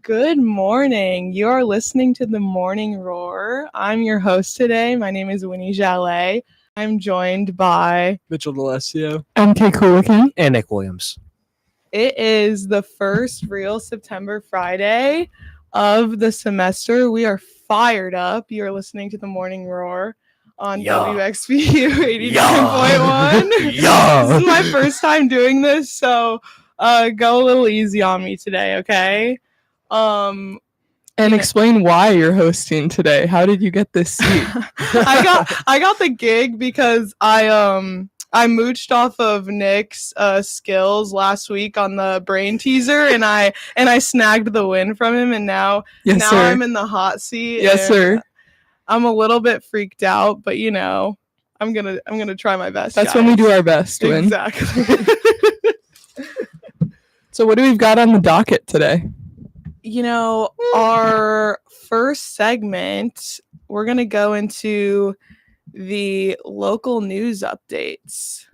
Good morning. You are listening to The Morning Roar. I'm your host today. My name is Winnie Jallet. I'm joined by Mitchell D'Alessio, MK Coolican, and Nick Williams. It is the first real September Friday of the semester. We are fired up. You're listening to The Morning Roar on WXVU 89.1. This is my first time doing this, so go a little easy on me today, okay? And explain why you're hosting today. How did you get this seat? I got the gig because I mooched off of Nick's skills last week on the brain teaser, and I snagged the win from him, and now I'm in the hot seat. Yes, sir. I'm a little bit freaked out, but I'm gonna try my best. That's guys. when we do our best. Exactly. So what do we've got on the docket today? Our first segment, we're going to go into the local news updates.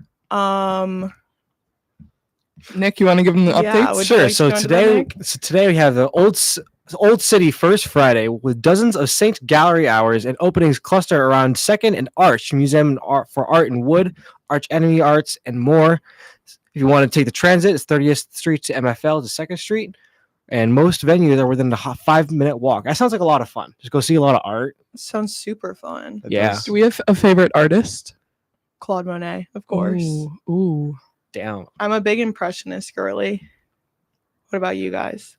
Nick, you want to give them the updates? Sure. So today we have the Old City First Friday with dozens of Saint Gallery hours and openings cluster around 2nd and Arch Museum for Art and Wood, Arch Enemy Arts, and more. If you want to take the transit, it's 30th Street to MFL to 2nd Street. And most venues are within a 5-minute walk. That sounds like a lot of fun. Just go see a lot of art. Sounds super fun. Yeah. Do we have a favorite artist? Claude Monet, of course. Ooh. Damn. I'm a big impressionist girly. What about you guys?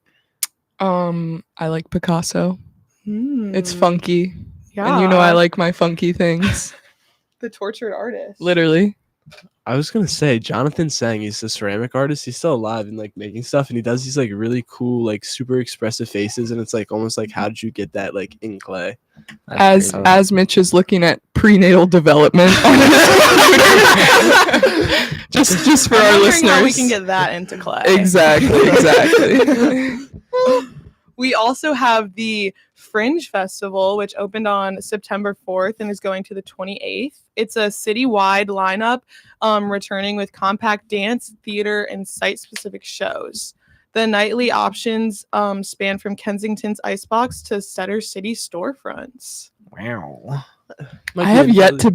I like Picasso. It's funky. Yeah. And I like my funky things. The tortured artist. Literally. I was gonna say Jonathan Sang. He's a ceramic artist. He's still alive and making stuff, and he does these really cool, super expressive faces, and it's almost how did you get that in clay? As Mitch is looking at prenatal development on just for our listeners, how we can get that into clay. Exactly. We also have the Fringe Festival, which opened on September 4th and is going to the 28th. It's a citywide lineup, returning with compact dance, theater, and site-specific shows. The nightly options span from Kensington's Icebox to Center City storefronts. Wow. I have yet to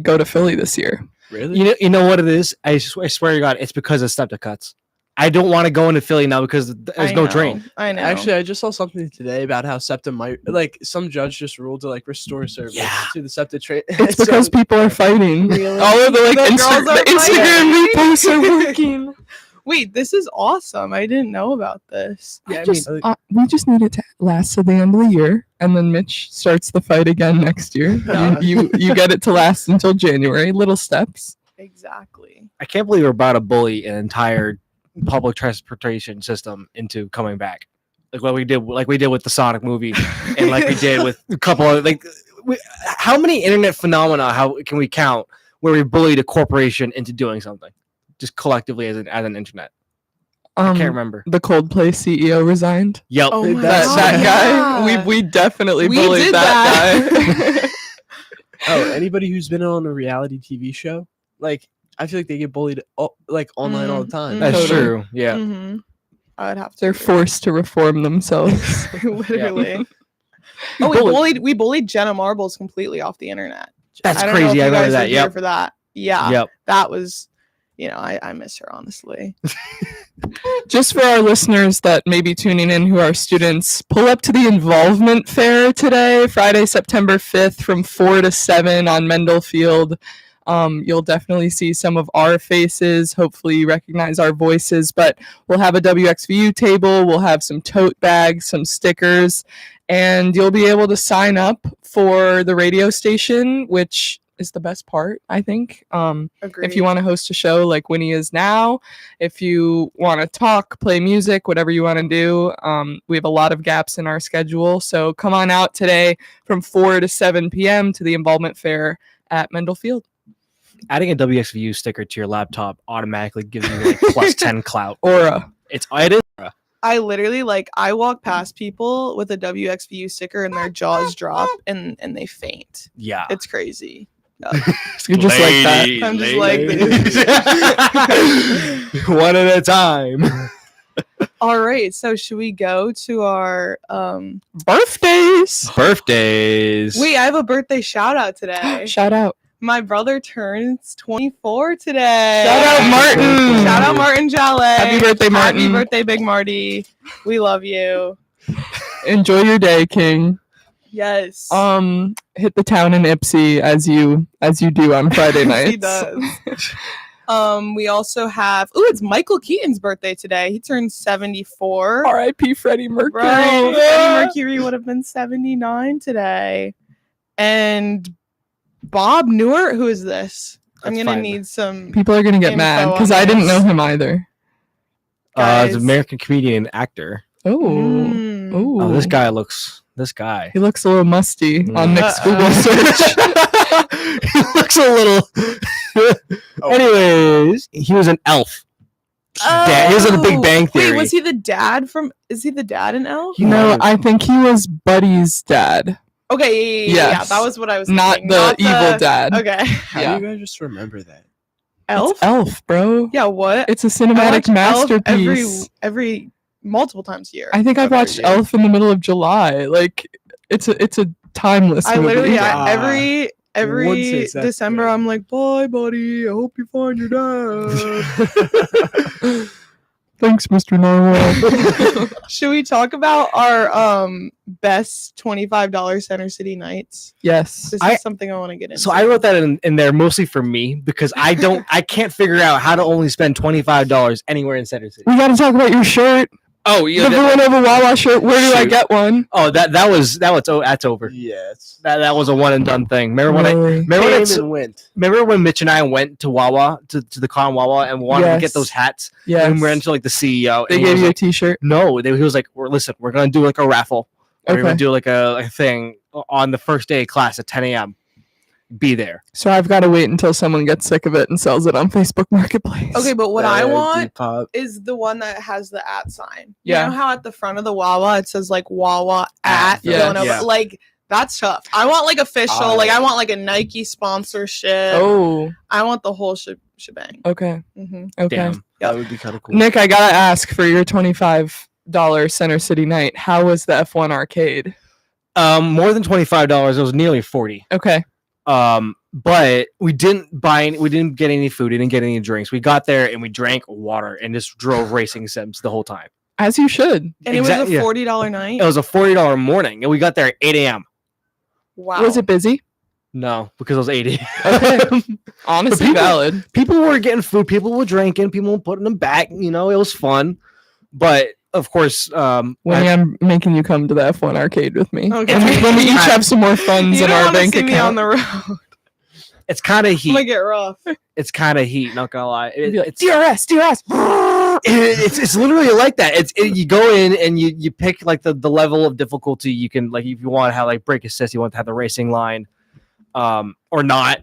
go to Philly this year. Really? You know what it is? I swear to God, it's because of septic cuts. I don't want to go into Philly now because there's no drain. I know. Actually, I just saw something today about how SEPTA might, some judge just ruled to restore service to the SEPTA train. It's because people are fighting. Really? All of the the Instagram reposts are working. Wait, this is awesome. I didn't know about this. Yeah, we just need it to last to the end of the year, and then Mitch starts the fight again next year. You get it to last until January. Little steps. Exactly. I can't believe we're about to bully an entire public transportation system into coming back, like we did with the Sonic movie, and we did with a couple of how many internet phenomena can we count where we bullied a corporation into doing something just collectively as an internet? I can't remember. The Coldplay CEO resigned. Yep. Oh my that guy. Yeah. We definitely bullied that guy. Oh, anybody who's been on a reality TV show, I feel like they get bullied online all the time. That's true. Yeah. Mm-hmm. I would have to. They're forced to reform themselves. Literally. We bullied Jenna Marbles completely off the internet. That's I don't know crazy. if I you guys remember that. were here Yep. for that. Yeah. Yep. That was, I miss her, honestly. Just for our listeners that may be tuning in who are students, pull up to the Involvement Fair today, Friday, September 5th from 4 to 7 on Mendel Field. You'll definitely see some of our faces. Hopefully you recognize our voices, but we'll have a WXVU table. We'll have some tote bags, some stickers, and you'll be able to sign up for the radio station, which is the best part, I think. Agreed. If you want to host a show like Winnie is now, if you want to talk, play music, whatever you want to do, we have a lot of gaps in our schedule. So come on out today from 4 to 7 p.m. to the Involvement Fair at Mendel Field. Adding a WXVU sticker to your laptop automatically gives you plus 10 clout. Aura. It is Aura. I literally I walk past people with a WXVU sticker and their jaws drop and they faint. Yeah. It's crazy. You're just like that. I'm just like this. One at a time. All right, so should we go to our Birthdays. Birthdays. Wait, I have a birthday shout out today. Shout out. My brother turns 24 today. Shout out Martin. Shout out Martin Jallet. Happy birthday, Martin. Happy birthday, Big Marty. We love you. Enjoy your day, King. Yes. Hit the town in Ipsy as you do on Friday nights. He does. We also have it's Michael Keaton's birthday today. He turns 74. R.I.P. Freddie Mercury. Right. Freddie Mercury would have been 79 today. And Bob Newhart, who is this? I'm That's gonna fine. need some. People are gonna get Info mad on because I didn't know this. him either. It's Guys. an American comedian and actor. Oh, Mm. oh, Oh, this guy. He looks a little musty on Nick's Uh-oh. Google search. He looks a little. Anyways, he was an elf. Dad- he was in The Big Bang Theory. Wait, was he the dad from? Is he the dad in Elf? He No, might have- I think he was Buddy's dad, Okay, yeah, Yes. that was what I was not thinking. the evil dad. Okay, How Yeah. do you guys just remember that? Elf. It's Elf, bro. Yeah, what? It's a I cinematic watch Elf masterpiece. every multiple times a year. I think I've Every watched year. Elf in the middle of July. Like, it's a timeless I movie. literally Ah. every Wouldn't say it's that December good. I'm like, bye, buddy. I hope you find your dad. Thanks, Mr. Narwhal. Should we talk about our best $25 Center City nights? Yes. This I- is something I want to get into. So I wrote that in there mostly for me because I can't figure out how to only spend $25 anywhere in Center City. We got to talk about your shirt. Oh, The Villanova Wawa shirt. Where do I Shoot. get one? that's over. Yeah, it's That was a one and done thing. Remember when Really? came and went. remember when Mitch and I went to Wawa to the con Wawa and wanted to Yes. get those hats Yes. and we ran into like the CEO. They and he gave was you a like, T-shirt. no. He was like, we're gonna do like a raffle. We're Okay. gonna do like a thing on the first day of class at 10 a.m. Be there. So I've got to wait until someone gets sick of it and sells it on Facebook Marketplace. Okay, but what I want Depop. is the one that has the at sign. Yeah. You know how at the front of the Wawa it says like Wawa at Yeah. Villanova? Yeah. Like that's tough. I want like official, I- like I want like a Nike sponsorship. Oh, I want the whole shebang. okay. hmm Okay. Damn. That would be kind of cool. Nick, I got to ask for your $25 Center City night. How was the F1 arcade? More than $25. It was nearly 40. Okay. But we didn't get any food, we didn't get any drinks. We got there and we drank water and just drove racing sims the whole time. As you should. And it was Exact- a yeah. $40 night. It was a $40 morning and we got there at 8 a.m. Wow. Was it busy? No, because it was 80. Okay. Honestly people- valid. People were getting food, people were drinking, people were putting them back, it was fun. But of course, Winnie, I'm making you come to the F1 arcade with me. Okay. When we each have some more funds You in don't our want to bank see me on account. the road. it's kind of I'm gonna heat. get rough. It's kind of heat, not gonna lie. You'd be like, It's DRS. it's literally like that. You go in and you pick like the level of difficulty you can, like, if you want to have like brake assist, you want to have the racing line, or not,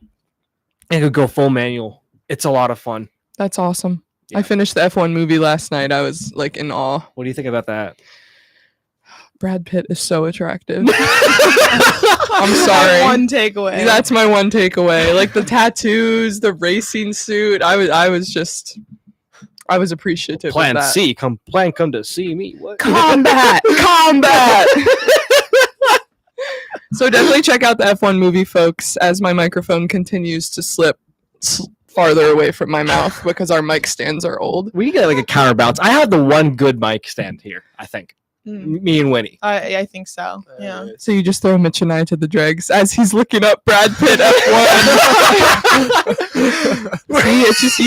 and you could go full manual. It's a lot of fun. That's awesome. Yeah. I finished the F1 movie last night. I was like in awe. What do you think about that? Brad Pitt is so attractive. I'm sorry. One takeaway. That's my one takeaway. Like the tattoos, the racing suit. I was appreciative Plan of that. C, come to see me. What? Combat. So definitely check out the F1 movie, folks, as my microphone continues to slip farther away from my mouth because our mic stands are old. We get like a counterbalance. I have the one good mic stand here. I think Mm, me and Winnie. I think so. Yeah. So you just throw Mitch and I to the dregs as he's looking up Brad Pitt F1. See, it's just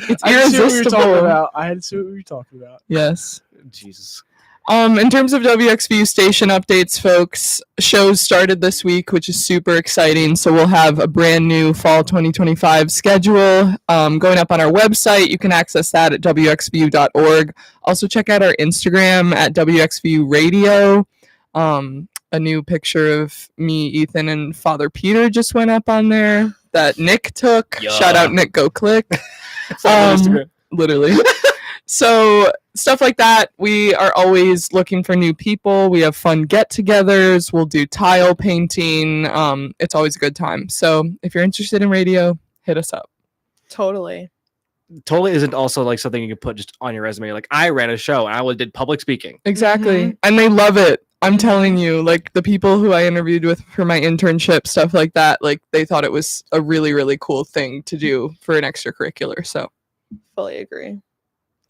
it's I had to see what we were irresistible. talking about. I had to see what we were talking about. Yes. Jesus. In terms of WXVU station updates, folks, shows started this week, which is super exciting. So we'll have a brand new fall 2025 schedule going up on our website. You can access that at wxvu.org. Also check out our Instagram at WXVU Radio. A new picture of me, Ethan, and Father Peter just went up on there that Nick took. Yeah. Shout out Nick, go click. It's on Instagram. Literally. So stuff like that. We are always looking for new people. We have fun get-togethers. We'll do tile painting. It's always a good time. So if you're interested in radio, hit us up. Totally. Totally isn't also like something you can put just on your resume. Like I ran a show and I did public speaking. Exactly. And they love it. I'm telling you, like the people who I interviewed with for my internship, stuff like that, like they thought it was a really, really cool thing to do for an extracurricular. So Fully agree.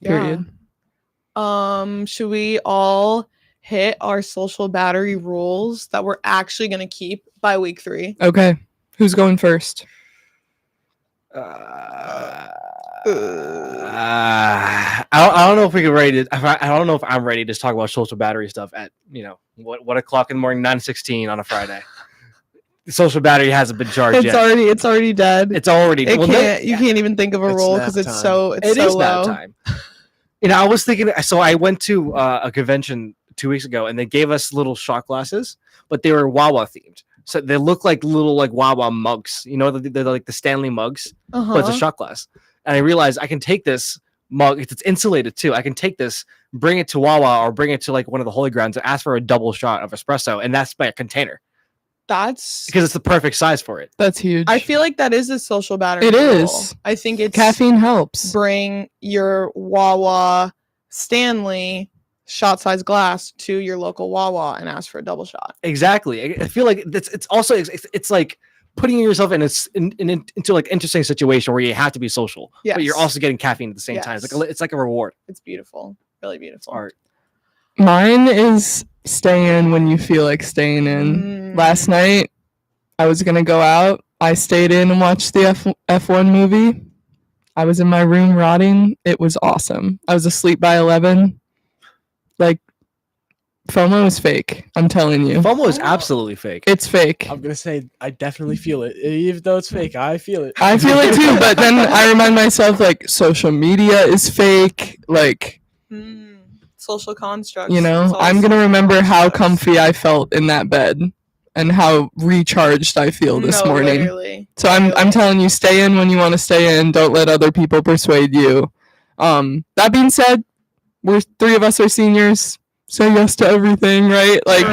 period. Should we all hit our social battery rules that we're actually going to keep by week 3? Okay. Who's going first? I don't know if we can ready to. I don't know if I'm ready to talk about social battery stuff at what o'clock in the morning, 9:16 on a Friday. The social battery hasn't been charged yet. It's already dead. It's already. You can't even think of a It's rule nap because it's time. so It so is low. that time. I was thinking. So I went to a convention 2 weeks ago, and they gave us little shot glasses, but they were Wawa themed. So they look like little like Wawa mugs. They're like the Stanley mugs, but it's a shot glass. And I realized I can take this mug. It's insulated too. I can take this, bring it to Wawa or bring it to like one of the holy grounds and ask for a double shot of espresso, and that's by a container That's because it's the perfect size for it. That's huge. I feel like that is a social battery. It rule. is. I think it's Caffeine helps. bring your Wawa Stanley shot size glass to your local Wawa and ask for a double shot. Exactly. I feel like it's also it's like putting yourself into like interesting situation where you have to be social, but you're Yes. also getting caffeine at the same time. It's like a reward. It's beautiful. Really beautiful. Art. Mine is stay in when you feel like staying in. Last night, I was going to go out. I stayed in and watched the F1 movie. I was in my room rotting. It was awesome. I was asleep by 11. Like, FOMO is fake. I'm telling you. FOMO is absolutely fake. It's fake. I'm gonna say I definitely feel it, even though it's fake. I feel it. I feel it too, but then I remind myself, like, social media is fake. Like, Social constructs. you know, It's all I'm going to social remember how constructs. comfy I felt in that bed and how recharged I feel this No, morning. literally. So I'm telling you, stay in when you want to stay in. Don't let other people persuade you. That being said, we're 3 of us are seniors. Say yes to everything, right? Like,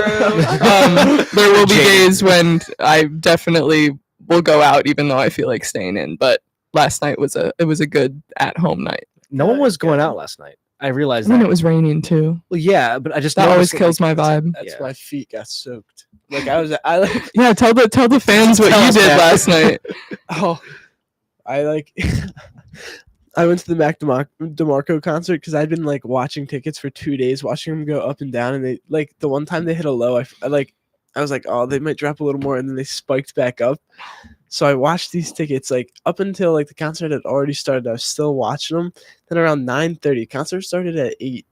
there will be days when I definitely will go out, even though I feel like staying in. But last night was a good at home night. No one was going out last night. I realized I mean, that. it was raining too. Well, yeah, but I just That always noticed, kills my like, vibe. That's Yeah. why feet got soaked. Like I like Yeah, tell the fans what Tell you us, did Matt. last night. oh, I like I went to the Mac DeMarco concert because I'd been like watching tickets for 2 days, watching them go up and down, and they like the one time they hit a low, I was like, oh, they might drop a little more, and then they spiked back up. So I watched these tickets like up until like the concert had already started. I was still watching them. Then around 9:30, concert started at 8.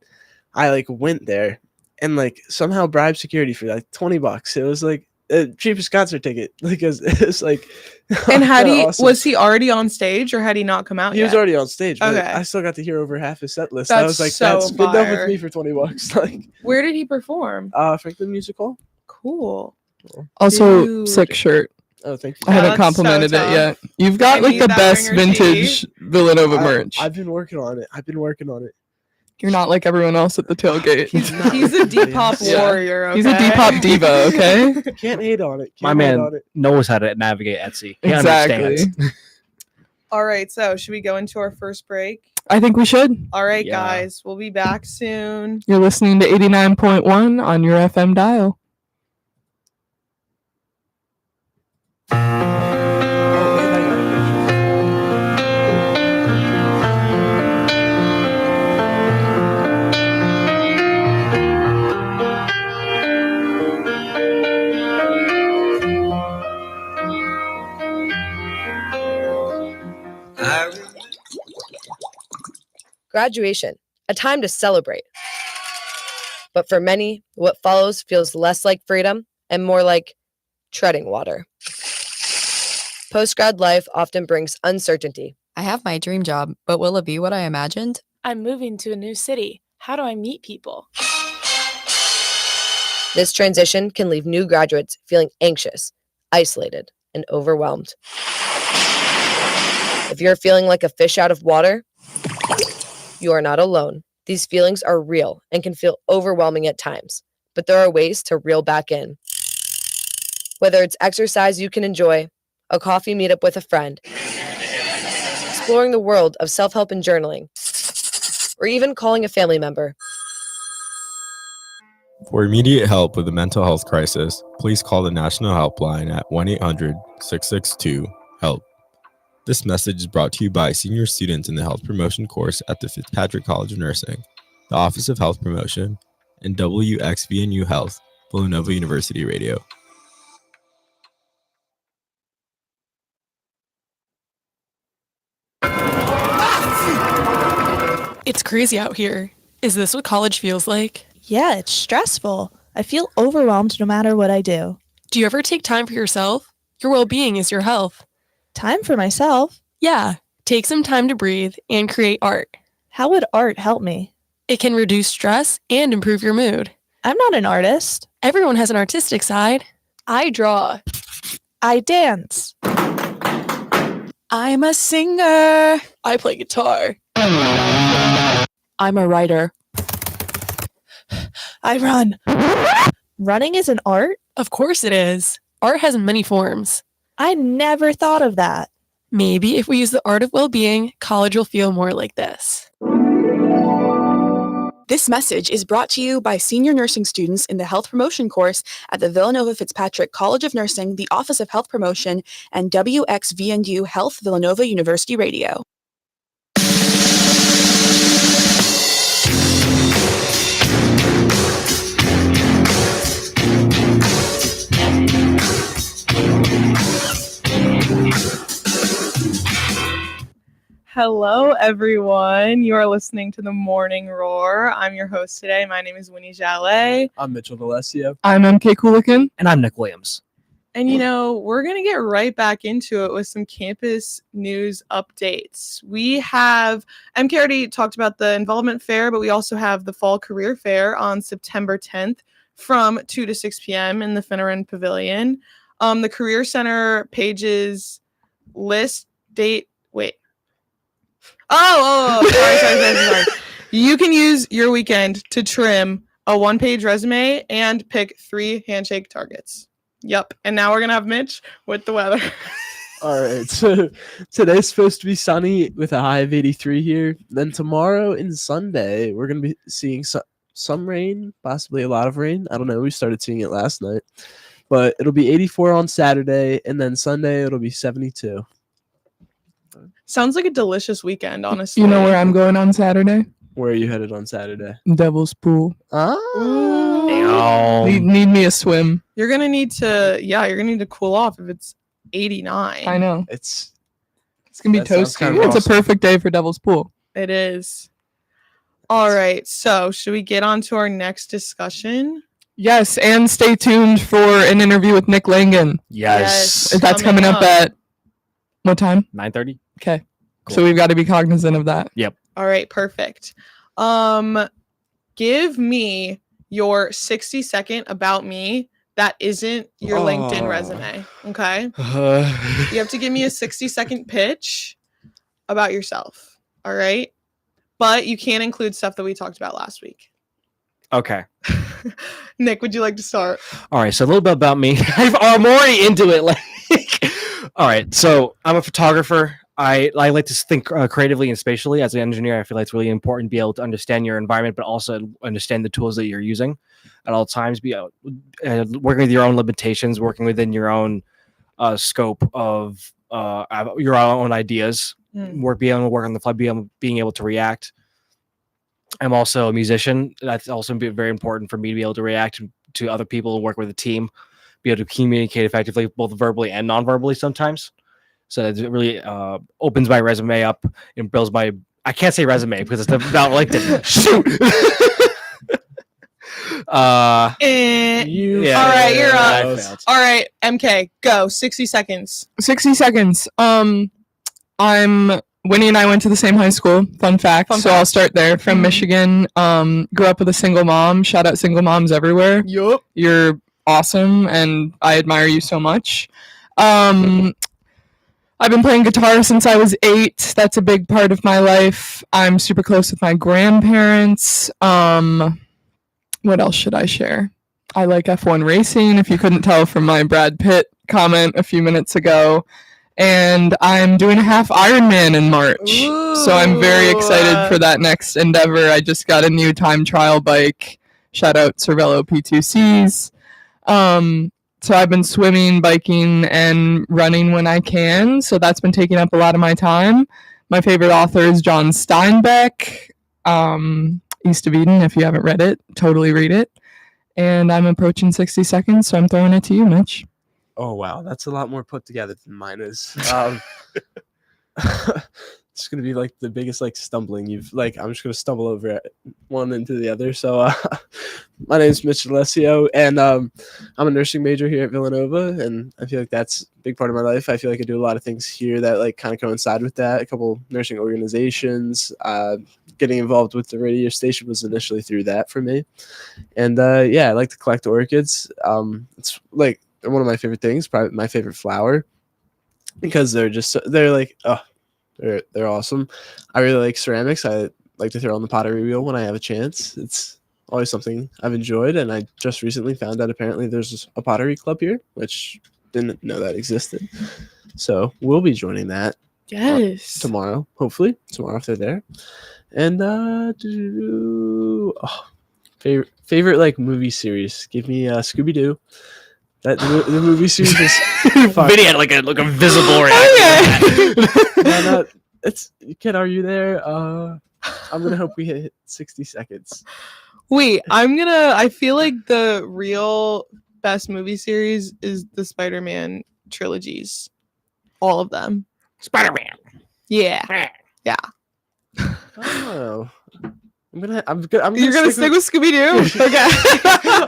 I like went there and like somehow bribed security for like $20. It was like the cheapest concert ticket because it was like. And had he awesome. was he already on stage or had he not come out He yet? was already on stage, but Okay. I still got to hear over half his set list. I That's was like, so that's good enough fire. with me for $20. Like, Where did he perform? Franklin Music Hall. Cool. Also, Dude. sick shirt. Oh, thank you. I haven't that's so complimented it tough. yet. You've got I like need the that best ringer vintage Villanova merch. I've been working on it. You're not like everyone else at the tailgate. He's a Depop Yeah. warrior. Okay? He's a Depop diva, okay? Can't hate on it. My Can't hate man on it. knows how to navigate Etsy. He Exactly. understands. All right, so should we go into our first break? I think we should. All right, Yeah. guys, we'll be back soon. You're listening to 89.1 on your FM dial. Oh, wait, I got a picture. Graduation, a time to celebrate. But for many, what follows feels less like freedom and more like treading water. Post-grad life often brings uncertainty. I have my dream job, but will it be what I imagined? I'm moving to a new city. How do I meet people? This transition can leave new graduates feeling anxious, isolated, and overwhelmed. If you're feeling like a fish out of water, You are not alone. These feelings are real and can feel overwhelming at times, but there are ways to reel back in. Whether it's exercise you can enjoy, a coffee meetup with a friend, exploring the world of self-help and journaling, or even calling a family member. For immediate help with a mental health crisis, please call the National Helpline at 1-800-662-HELP. This message is brought to you by senior students in the health promotion course at the Fitzpatrick College of Nursing, the Office of Health Promotion, and WXVNU Health, Villanova University Radio. It's crazy out here. Is this what college feels like? Yeah, it's stressful. I feel overwhelmed no matter what I do. Do you ever take time for yourself? Your well-being is your health. Time for myself? Yeah, take some time to breathe and create art. How would art help me? It can reduce stress and improve your mood. I'm not an artist. Everyone has an artistic side. I draw. I dance. I'm a singer. I play guitar. I'm a writer. I run. Running is an art? Of course it is. Art has many forms. I never thought of that. Maybe if we use the art of well-being, college will feel more like this. This message is brought to you by senior nursing students in the health promotion course at the Villanova Fitzpatrick College of Nursing, the Office of Health Promotion, and WXVNU Health Villanova University Radio. Hello, everyone. You are listening to The Morning Roar. I'm your host today. My name is Winnie Jallet. I'm Mitchell D'Alessio. I'm MK Coolican. And I'm Nick Williams. And, we're going to get right back into it with some campus news updates. We have, MK already talked about the involvement fair, but we also have the fall career fair on September 10th from 2 to 6 p.m. in the Finneran Pavilion. The Career Center pages list date. Wait. Sorry. You can use your weekend to trim a one-page resume and pick 3 handshake targets. Yep. And now we're going to have Mitch with the weather. All right. So today's supposed to be sunny with a high of 83 here. Then tomorrow and Sunday, we're going to be seeing some rain, possibly a lot of rain. I don't know. We started seeing it last night. But it'll be 84 on Saturday, and then Sunday it'll be 72. Sounds like a delicious weekend, honestly. You know where I'm going on Saturday? Where are you headed on Saturday? Devil's Pool. Oh. Need me a swim. You're gonna need to cool off if it's 89. I know. It's gonna be that sounds toasty. kind of It's awesome. a perfect day for Devil's Pool. It is. All right. So should we get on to our next discussion? Yes, and stay tuned for an interview with Nick Langan. Yes. That's coming up at what time? 9:30. Okay. Cool. So we've got to be cognizant of that. Yep. All right, perfect. Give me your 60-second about me that isn't your LinkedIn resume. Okay. You have to give me a 60-second pitch about yourself. All right. But you can't include stuff that we talked about last week. Okay. Nick, would you like to start? All right. So a little bit about me. I'm already into it. All right. So I'm a photographer. I like to think creatively and spatially. As an engineer, I feel like it's really important to be able to understand your environment, but also understand the tools that you're using at all times. Be working with your own limitations, working within your own scope of your own ideas. Being able to work on the fly, being able to react. I'm also a musician. That's also very important for me to be able to react to other people and work with a team, be able to communicate effectively, both verbally and non-verbally sometimes. So it really opens my resume up and builds my, I can't say resume because it's about LinkedIn. Shoot. All right, you're up. All right, MK, go. 60 seconds. 60 seconds. Winnie and I went to the same high school. Fun fact. I'll start there. From Michigan. Grew up with a single mom. Shout out single moms everywhere. Yup. You're awesome, and I admire you so much. I've been playing guitar since I was 8. That's a big part of my life. I'm super close with my grandparents. What else should I share? I like F1 racing, if you couldn't tell from my Brad Pitt comment a few minutes ago. And I'm doing a half Ironman in March. So I'm very excited for that next endeavor. I just got a new time trial bike. Shout out Cervelo P2Cs. So I've been swimming, biking, and running when I can. So that's been taking up a lot of my time. My favorite author is John Steinbeck. East of Eden, if you haven't read it, totally read it. And I'm approaching 60 seconds, so I'm throwing it to you, Mitch. Oh wow, that's a lot more put together than mine is. It's gonna be like the biggest like stumbling you've like. I'm just gonna stumble over one into the other. So my name is Mitch Alessio, and I'm a nursing major here at Villanova, and I feel like that's a big part of my life. I feel like I do a lot of things here that like kind of coincide with that. A couple nursing organizations. Getting involved with the radio station was initially through that for me, and yeah, I like to collect orchids. It's like one of my favorite things, probably my favorite flower, because they're like they're awesome. I really like ceramics. I like to throw on the pottery wheel when I have a chance. It's always something I've enjoyed, and I just recently found out apparently there's a pottery club here, which didn't know that existed. So we'll be joining that Yes. tomorrow, hopefully tomorrow if they're there. And favorite like movie series. Give me Scooby Doo. That the movie series is fun. Vinny had like a visible reaction. No, it's kid. Are you there? I'm gonna hope we hit 60 seconds. Wait, I feel like the real best movie series is the Spider-Man trilogies. All of them. Spider-Man. Yeah. Yeah. Oh, I'm You're gonna stick with Scooby Doo? Okay.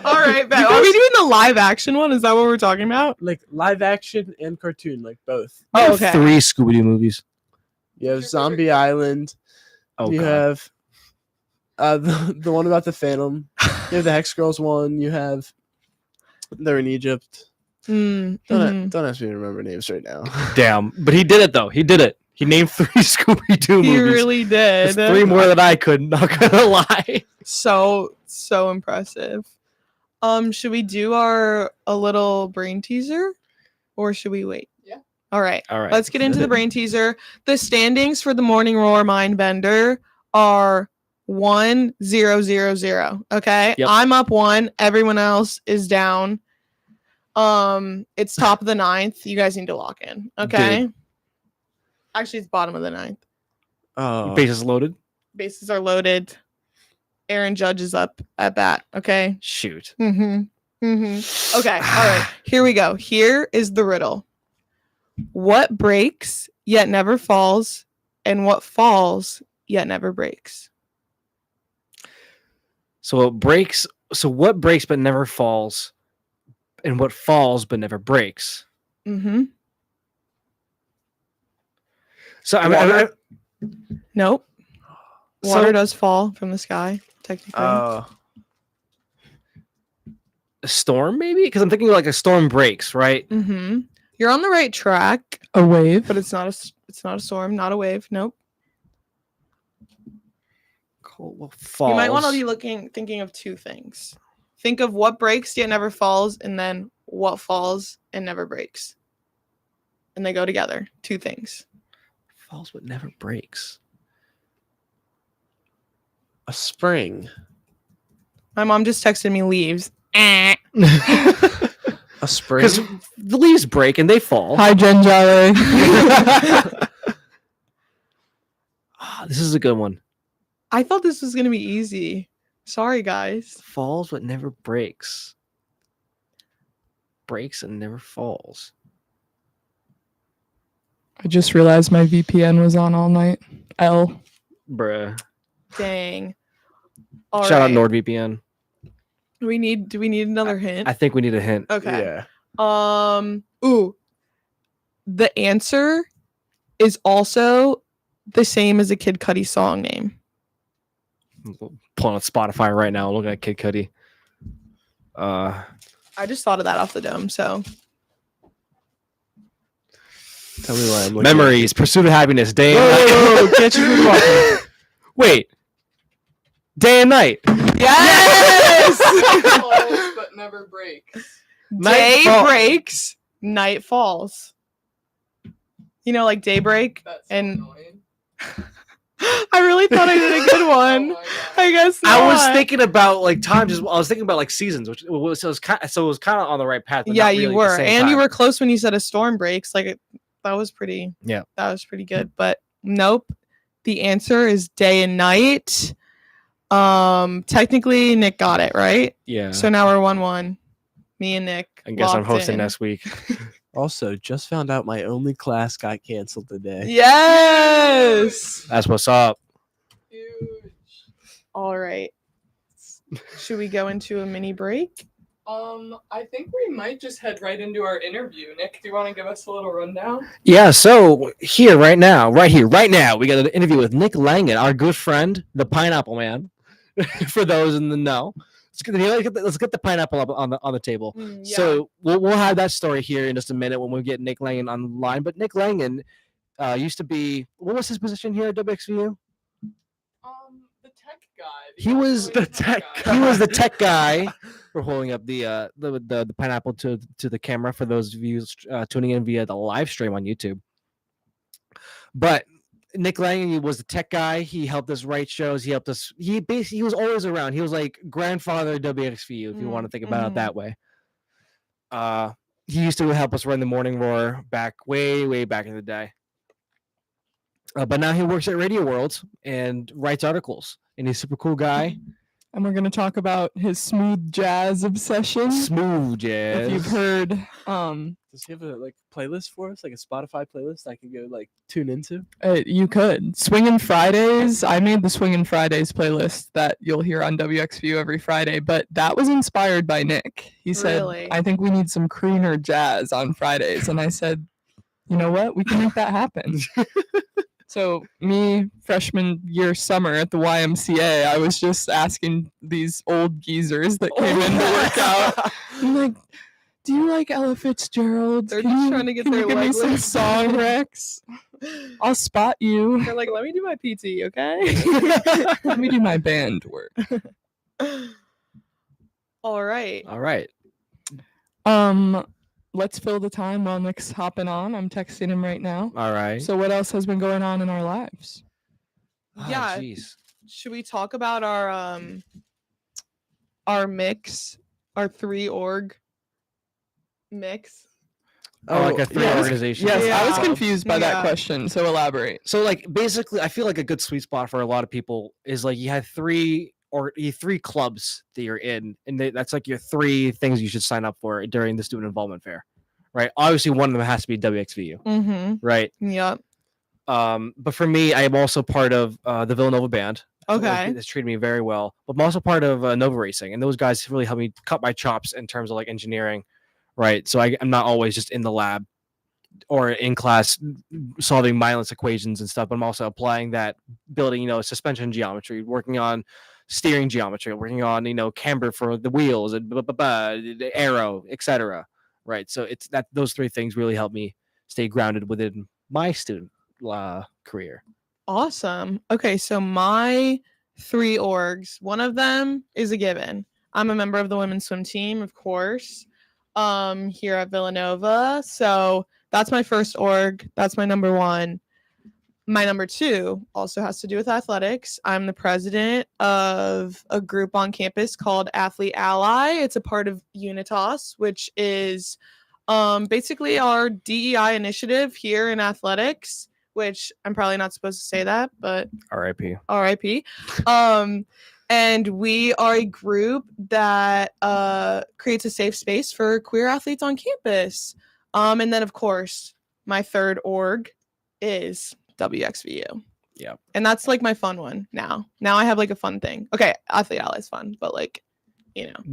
All right, bet. Are we doing the live action one? Is that what we're talking about? like live action and cartoon, like both. Oh, okay. 3 Scooby-Doo movies. You have Zombie Island. Oh, you God. have the one about the Phantom. You have the Hex Girls one. You have they're in Egypt. Don't ask me to remember names right now. Damn. But he did it, though. He did it. He named 3 Scooby-Doo movies. He really did. That's 3 more than I could, not gonna lie. So impressive. Should we do a little brain teaser, or should we wait? Yeah. All right. All right. Let's get into the brain teaser. The standings for the Morning Roar Mind Bender are 1-0-0-0. Okay. Yep. I'm up 1. Everyone else is down. It's top of the 9th. You guys need to lock in. Okay. Dude. Actually, it's bottom of the 9th. Oh, Bases loaded. Bases are loaded. Aaron Judge is up at bat. Okay. Shoot. Okay. All right. Here we go. Here is the riddle. What breaks yet never falls, and what falls yet never breaks? So what breaks but never falls, and what falls but never breaks. So Nope. So- Water does fall from the sky, technically. a storm, maybe? Because I'm thinking like a storm breaks, right? You're on the right track, A wave. but it's not a storm, not a wave. Nope. Cool. Well, falls. You might want to be thinking of 2 things. Think of what breaks yet never falls, and then what falls and never breaks. And they go together. 2 things. Falls but never breaks. a spring. My mom just texted me leaves. A spring. Because the leaves break and they fall. Hi, Jen Jolly. This is a good one. I thought this was gonna be easy. Sorry, guys. Falls but never breaks. Breaks and never falls. I just realized my VPN was on all night. Bruh. Dang. Shout out NordVPN. Do we need another hint? I think we need a hint. Okay. Ooh. The answer is also the same as a Kid Cudi song name. Pulling on Spotify right now, looking at Kid Cudi. I just thought of that off the dome, so. Tell me why I'm looking. Memories, pursuit of happiness, day and night. Whoa, catch you walking. Wait. Day and night. Yes. but never breaks. Day Nightfall. breaks, night falls. You know, like daybreak. That's And- annoying. I really thought I did a good one. I guess not. I was thinking about like times. I was thinking about like seasons, which was so it was kind of on the right path. But Yeah, not you really at the were, same and you time. were close when you said a storm breaks. Like that was pretty. Yeah. that was pretty good. But nope, the answer is day and night. Technically, Nick got it right. Yeah. So now we're 1-1. Me and Nick. I guess I'm locked hosting in. next week. Also, just found out my only class got canceled today. Yes. That's what's up. All right. Should we go into a mini break? I think we might just head right into our interview. Nick, do you want to give us a little rundown? Yeah. So here, right now, we got an interview with Nick Langan, our good friend, the Pineapple Man. For those in the know, let's get the pineapple up on the table. Yeah. So we'll have that story here in just a minute when we get Nick Langan online. But Nick Langan used to be, what was his position here at WXVU? The tech guy. He was the tech guy. He was the tech guy. We're holding up the pineapple to the camera for those of you tuning in via the live stream on YouTube. But Nick Langan was the tech guy. He helped us write shows. He helped us. He was always around. He was like grandfather WXVU, if you want to think about it that way. He used to help us run the Morning Roar way back in the day. But now he works at Radio World and writes articles. And he's a super cool guy. And we're going to talk about his smooth jazz obsession. Smooth jazz. If you've heard, Does he have a playlist for us, like a Spotify playlist I can go tune into? you could. Swingin' Fridays. I made the Swingin' Fridays playlist that you'll hear on WXView every Friday, but that was inspired by Nick. He said, Really? I think we need some crooner jazz on Fridays. And I said, you know what? We can make that happen. So me, freshman year summer at the YMCA, I was just asking these old geezers that came in to work out. I'm like, do you like Ella Fitzgerald? They're just trying to get can their you give me leg some licked?" song Rex? I'll spot you. They're like, let me do my PT, okay? Let me do my band work. All right. All right. Let's fill the time while Nick's hopping on. I'm texting him right now. All right. So what else has been going on in our lives? Yeah. Jeez. Should we talk about our mix, our 3-org mix? Like a three yes. organization. Yes, I was Yeah. confused by that Yeah. question. So elaborate. So basically, I feel like a good sweet spot for a lot of people is you had three clubs that you're in, and that's your three things you should sign up for during the student involvement fair, right? Obviously, one of them has to be WXVU, Mm-hmm. right? Yep. But for me, I am also part of the Villanova band. Okay. That's treated me very well. But I'm also part of Nova Racing, and those guys really helped me cut my chops in terms of engineering, right? So I'm not always just in the lab or in class solving mindless equations and stuff, but I'm also applying that, building suspension geometry, working on steering geometry, working on camber for the wheels and the aero, etc. Right. So it's that those three things really help me stay grounded within my student career. Awesome. Okay, so my 3 orgs, one of them is a given. I'm a member of the women's swim team, of course, here at Villanova. So that's my first org. That's my number 1. My number 2 also has to do with athletics. I'm the president of a group on campus called Athlete Ally. It's a part of Unitas, which is basically our DEI initiative here in athletics, which I'm probably not supposed to say that, but R.I.P. RIP. And we are a group that creates a safe space for queer athletes on campus. And then, of course, my third org is WXVU. Yeah. And that's my fun one now. Now I have a fun thing. Okay, Athlete Ally is fun, but But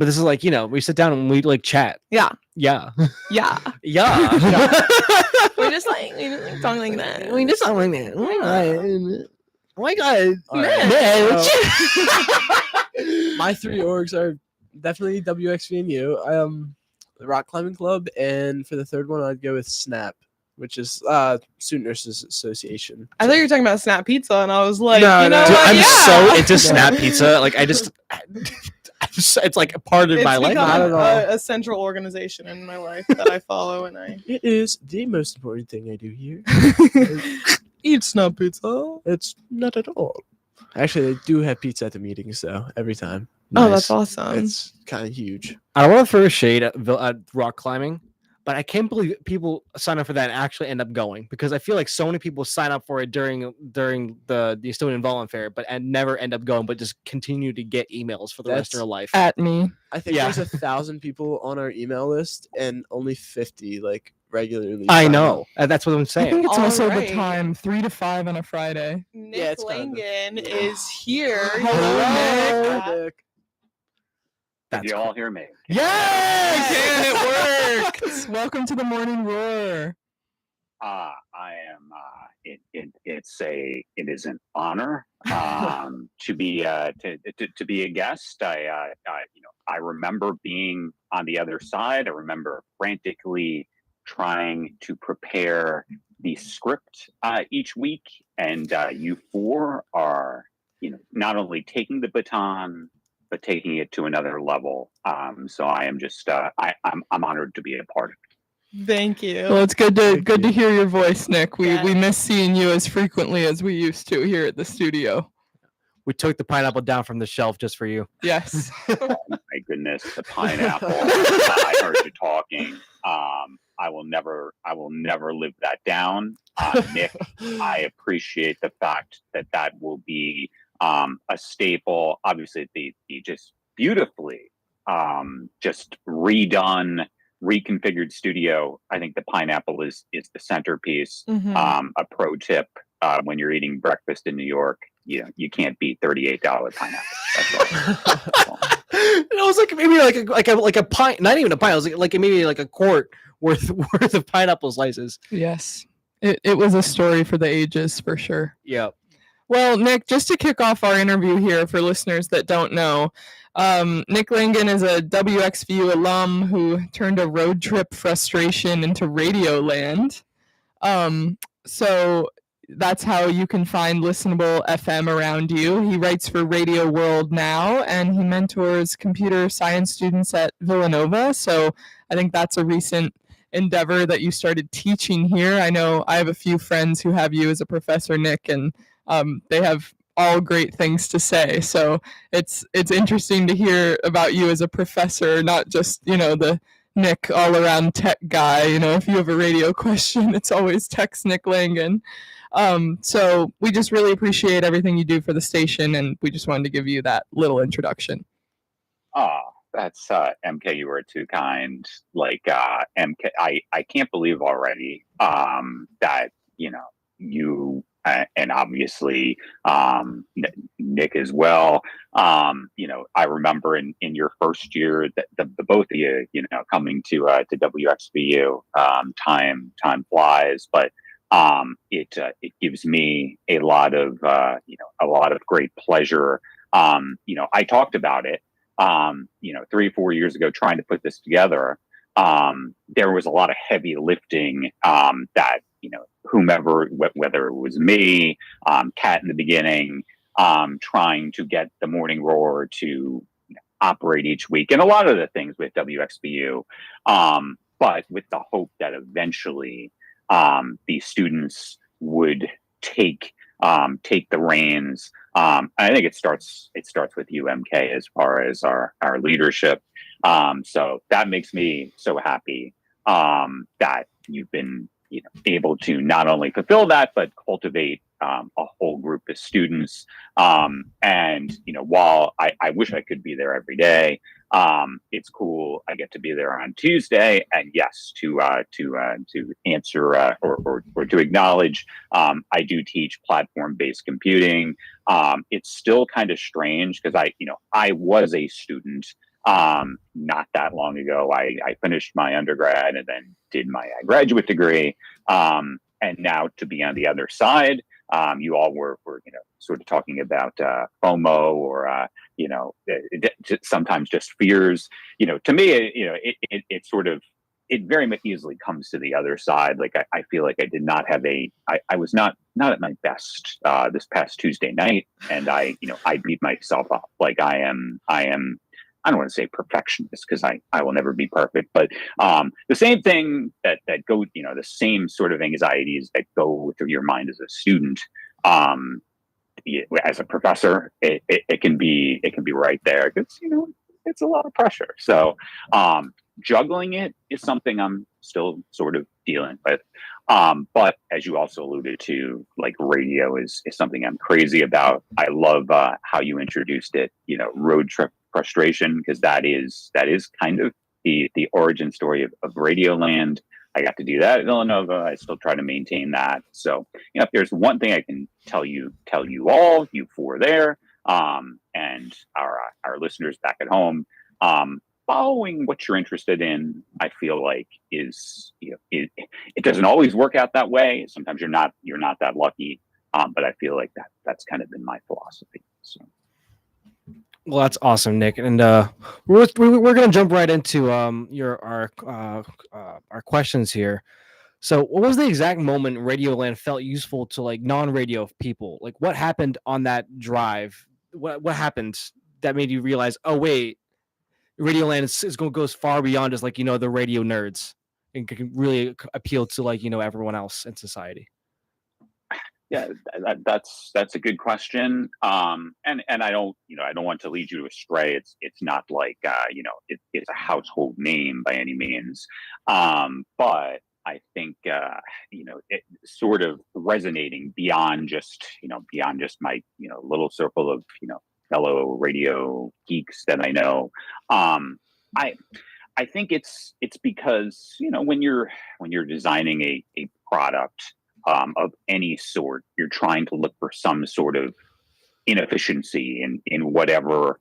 this is we sit down and we chat. Yeah. Yeah. Yeah. Yeah. we just talk like that. We just talk like that. Oh my god. All right. Man. My 3 orgs are definitely WXVNU, the Rock Climbing Club, and for the third one, I'd go with Snap. which is Student Nurses Association. I thought you were talking about Snap Pizza, and I was like, No, you know no. Dude, what? I'm Yeah. so into Snap Pizza. Like I just, it's like a part of It's my life. become Not at all. a central organization in my life that I follow, and I It is the most important thing I do here. eat Snap Pizza. It's not at all. Actually, they do have pizza at the meetings, though, every time. Oh, that's Nice. awesome. It's kind of huge. I don't want to throw shade at rock climbing, but I can't believe people sign up for that and actually end up going, because I feel like so many people sign up for it during the Student Involvement Fair, but and never end up going, but just continue to get emails for the rest of That's- their life. At me. I think Yeah. there's 1,000 people on our email list, and only 50 regularly. I sign know, up. and that's what I'm I saying. think it's also Alright. the time, 3 to 5 on a Friday. Nick Yeah, it's kind of- Langen is here. Hello, Nick. Nick. That's you all hear me? Yes, and it worked. Welcome to the Morning Roar. I am. It is an honor to be to be a guest. I remember being on the other side. I remember frantically trying to prepare the script each week, and you four are not only taking the baton but taking it to another level. So I am just I'm honored to be a part of it. Thank you. Well, it's good Thank to you. hear your voice, Nick. We Yes. miss seeing you as frequently as we used to here at the studio. We took the pineapple down from the shelf just for you. Yes. My goodness, the pineapple. I heard you talking. I will never live that down. Nick, I appreciate the fact that will be a staple. Obviously, the just beautifully just redone, reconfigured studio. I think the pineapple is the centerpiece. Mhm. A pro tip: when you're eating breakfast in New York, you can't beat $38 pineapple. That's all. It was like maybe like a pint, not even a pint. It was like maybe like a quart worth of pineapple slices. Yes. It was a story for the ages for sure. Yeah. Well, Nick, just to kick off our interview here for listeners that don't know, Nick Langen is a WXVU alum who turned a road trip frustration into Radio Land. So that's how you can find listenable FM around you. He writes for Radio World now, and he mentors computer science students at Villanova. So I think that's a recent endeavor that you started teaching here. I know I have a few friends who have you as a professor, Nick, and they have all great things to say. So it's interesting to hear about you as a professor, not just, the Nick all around tech guy. If you have a radio question, it's always text Nick Langen. So we just really appreciate everything you do for the station, and we just wanted to give you that little introduction. That's MK, you were too kind. MK, I can't believe already that you and obviously Nick as well. I remember in your first year that the both of you, coming to WXVU. Time flies, but it gives me a lot of great pleasure. I talked about it 3 or 4 years ago trying to put this together. There was a lot of heavy lifting that whomever, whether it was me, Kat in the beginning, trying to get the Morning Roar to operate each week, and a lot of the things with WXVU, but with the hope that eventually the students would take the reins. I think it starts with you, MK, as far as our leadership. So that makes me so happy that you've been able to not only fulfill that, but cultivate a whole group of students. And while I wish I could be there every day, it's cool. I get to be there on Tuesday, and yes, to answer or to acknowledge, I do teach platform-based computing. It's still kind of strange because I was a student not that long ago. I finished my undergrad and then did my graduate degree, and now to be on the other side. You all were sort of talking about FOMO or sometimes just fears. To me, it it very much easily comes to the other side. Like I feel like I did not have I was not at my best this past Tuesday night, and I beat myself up. Like I am I don't want to say perfectionist because I will never be perfect, but the same thing that go, the same sort of anxieties that go through your mind as a student, as a professor, it can be right there because it's a lot of pressure. So juggling it is something I'm still sort of dealing with. But as you also alluded to, like radio is something I'm crazy about. I love how you introduced it, road trip frustration, because that is kind of the origin story of Radioland. I got to do that at Villanova. I still try to maintain that. So, if there's one thing I can tell you all, you four there, and our listeners back at home, following what you're interested in, I feel like is, it doesn't always work out that way. Sometimes you're not that lucky. But I feel like that's kind of been my philosophy. So. Well, that's awesome, Nick, and we're gonna jump right into our questions here. So, what was the exact moment Radioland felt useful to like non-radio people? Like, what happened on that drive? What happened that made you realize, oh wait, Radioland goes far beyond just like the radio nerds and can really appeal to like everyone else in society. Yeah, that's a good question. And I don't want to lead you astray. It's not like it's a household name by any means. But I think it sort of resonating beyond just my little circle of fellow radio geeks that I know. I think it's because when you're designing a product of any sort, you're trying to look for some sort of inefficiency in whatever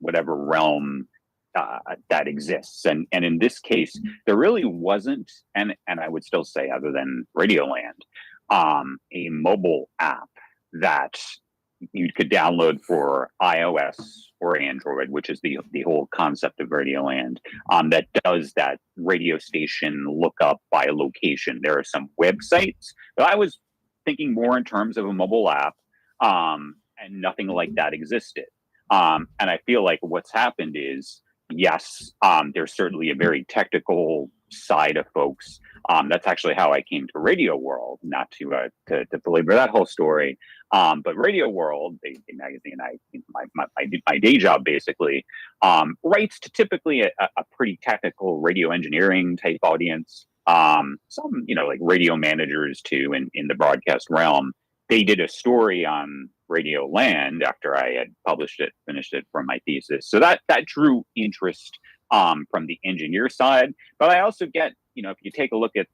realm that exists, and in this case, there really wasn't, and I would still say, other than Radioland, a mobile app that you could download for iOS or Android, which is the whole concept of Radioland, that does that radio station lookup by location. There are some websites, but I was thinking more in terms of a mobile app, and nothing like that existed. And I feel like what's happened is, yes, there's certainly a very technical side of folks. That's actually how I came to Radio World, not to belabor that whole story. But Radio World, a magazine, my day job basically, writes to typically a pretty technical radio engineering type audience. Some, like radio managers too in the broadcast realm. They did a story on Radioland after I had finished it for my thesis. So that drew interest from the engineer side. But I also get, if you take a look at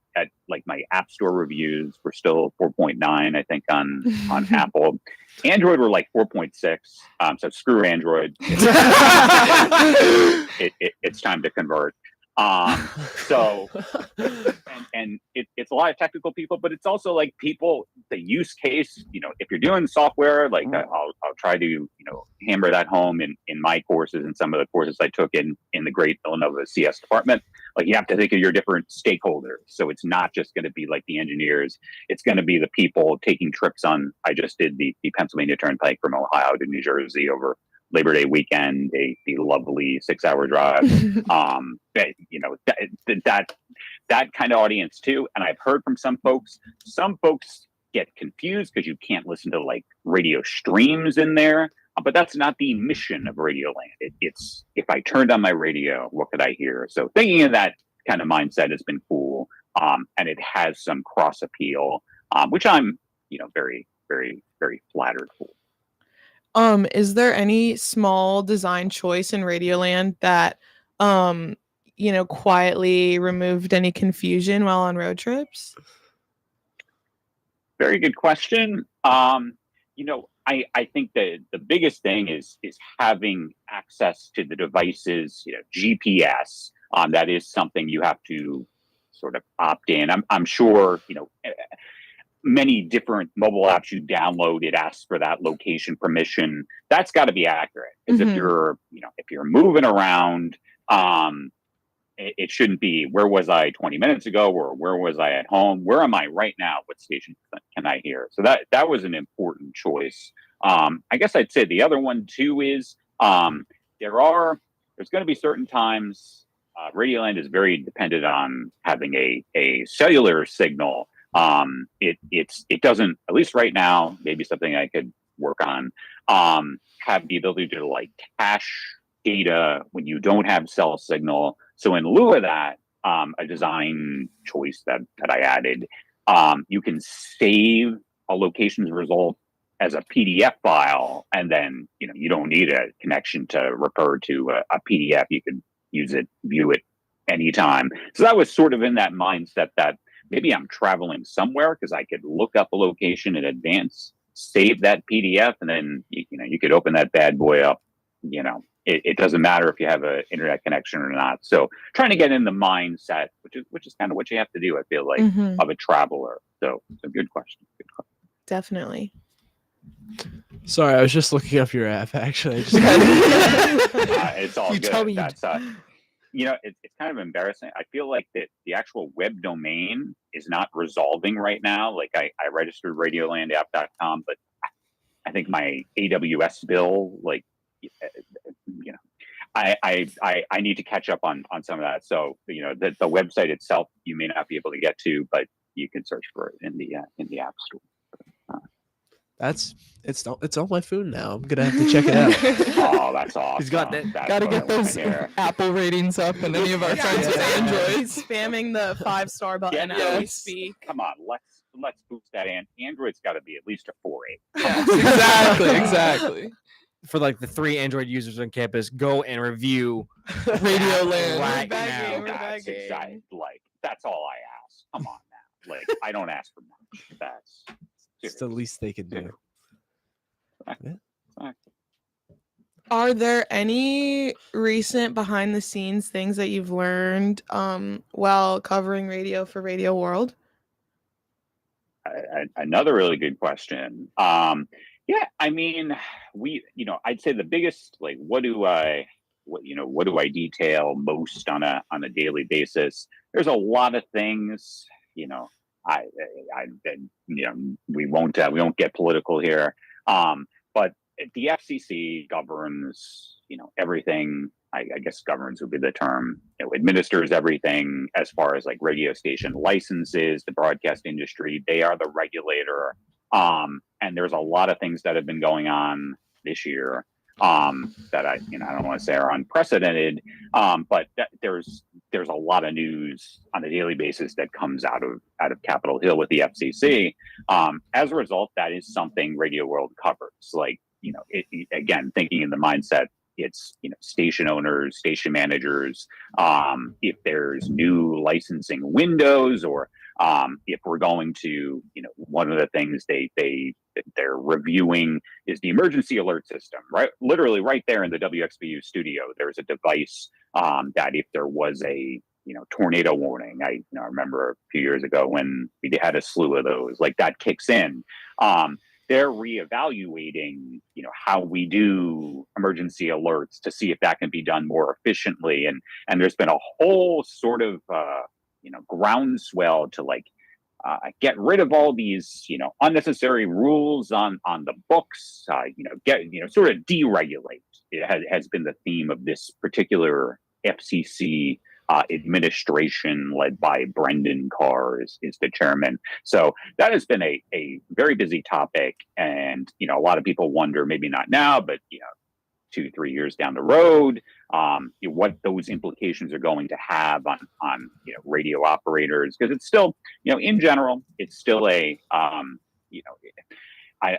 like my App Store reviews, we're still 4.9, I think, on Apple. Android were like 4.6. So screw Android. It's time to convert. And it's a lot of technical people, but it's also like people, the use case, if you're doing software, like I'll try to, hammer that home in my courses and some of the courses I took in the great Villanova CS department. Like, you have to think of your different stakeholders. So it's not just going to be like the engineers. It's going to be the people taking trips on, I just did the Pennsylvania Turnpike from Ohio to New Jersey over Labor Day weekend, the lovely 6-hour drive. That kind of audience too. And I've heard from some folks get confused because you can't listen to like radio streams in there. But that's not the mission of Radioland. It's if I turned on my radio, what could I hear? So thinking of that kind of mindset has been cool. And it has some cross appeal, which I'm, very, very, very flattered for. Is there any small design choice in Radioland that, quietly removed any confusion while on road trips? Very good question. I think the biggest thing is having access to the devices, GPS. That is something you have to sort of opt in. I'm sure, many different mobile apps you download, it asks for that location permission. That's got to be accurate, because if you're moving around, it shouldn't be where was I 20 minutes ago or where was I at home? Where am I right now? What station can I hear? So that was an important choice. I guess I'd say the other one too is there's going to be certain times Radioland is very dependent on having a cellular signal. It doesn't, at least right now, maybe something I could work on, have the ability to like cache data when you don't have cell signal. So in lieu of that, a design choice that I added, you can save a location's result as a PDF file, and then you don't need a connection to refer to a PDF. You can use it, view it anytime. So that was sort of in that mindset that maybe I'm traveling somewhere because I could look up a location in advance, save that PDF, and then you could open that bad boy up. It doesn't matter if you have an internet connection or not. So trying to get in the mindset, which is kind of what you have to do, I feel like, of a traveler. So it's a good question. Definitely. Sorry, I was just looking up your app. Actually, it's all You good. tell me you That's it's kind of embarrassing. I feel like that the actual web domain is not resolving right now. Like I registered radiolandapp.com, but I think my AWS bill, like, I need to catch up on some of that. So the website itself you may not be able to get to, but you can search for it in the app store. It's on my phone now. I'm gonna have to check it out. Oh, that's awesome. He's got that. That's Gotta what I get wanna those hear. Apple ratings up, and any of our friends with Androids. Spamming the 5-star button as we Yes. speak. Come on, let's boost that in. Android's got to be at least a 4.8. Exactly. For like the 3 Android users on campus, go and review Radioland. right begging, now. we're That's begging. exactly, like, that's all I ask. Come on now. Like, I don't ask for much. That's It's the least they can do. Are there any recent behind the scenes things that you've learned while covering radio for Radio World? Another really good question. Yeah, I mean, I'd say the biggest, like, what do I detail most on a daily basis? There's a lot of things, we won't get political here. But the FCC governs, everything. I guess governs would be the term. Administers everything as far as like radio station licenses, the broadcast industry. They are the regulator. And there's a lot of things that have been going on this year that I don't want to say are unprecedented. But there's a lot of news on a daily basis that comes out of Capitol Hill with the FCC. As a result, that is something Radio World covers. Like, again, thinking in the mindset, it's, station owners, station managers, if there's new licensing windows, or if we're going to, one of the things they're reviewing is the emergency alert system, right? Literally right there in the WXVU studio, there's a device that if there was a, tornado warning, I remember a few years ago when we had a slew of those, like that kicks in. They're reevaluating, how we do emergency alerts to see if that can be done more efficiently. And there's been a whole sort of, groundswell to like get rid of all these, unnecessary rules on the books. Sort of deregulate. It has been the theme of this particular FCC administration, led by Brendan Carr is the chairman. So that has been a very busy topic. And, a lot of people wonder, maybe not now, but, 2-3 years down the road, what those implications are going to have on radio operators. Because it's still, in general, it's still I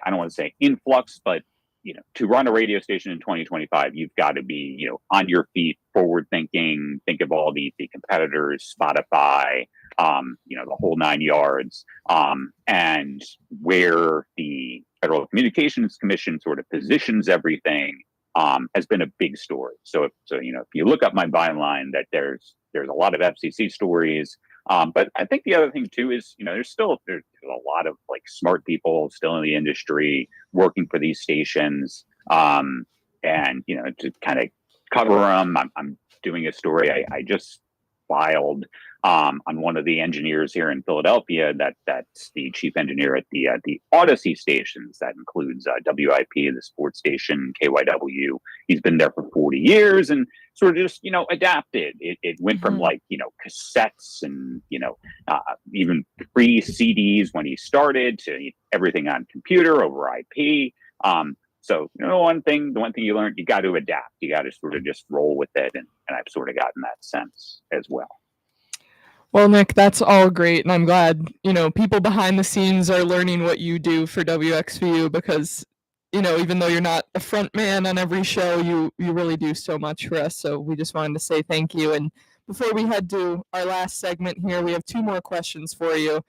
don't want to say influx, but to run a radio station in 2025, you've got to be, on your feet, forward thinking, think of all the competitors, Spotify, the whole 9 yards, and where the Federal Communications Commission sort of positions everything has been a big story. So if you look up my byline, that there's a lot of FCC stories. But I think the other thing too is, there's a lot of like smart people still in the industry working for these stations. And, to kind of cover them, I'm doing a story. I just filed on one of the engineers here in Philadelphia. That's the chief engineer at the Odyssey stations. That includes WIP, the sports station, KYW. He's been there for 40 years and sort of just adapted. It went from cassettes and even free CDs when he started to everything on computer over IP. So the one thing you learned, you got to adapt. You got to sort of just roll with it, and I've sort of gotten that sense as well. Well, Nick, that's all great, and I'm glad people behind the scenes are learning what you do for WXVU because even though you're not a front man on every show, you really do so much for us. So we just wanted to say thank you. And before we head to our last segment here, we have 2 more questions for you.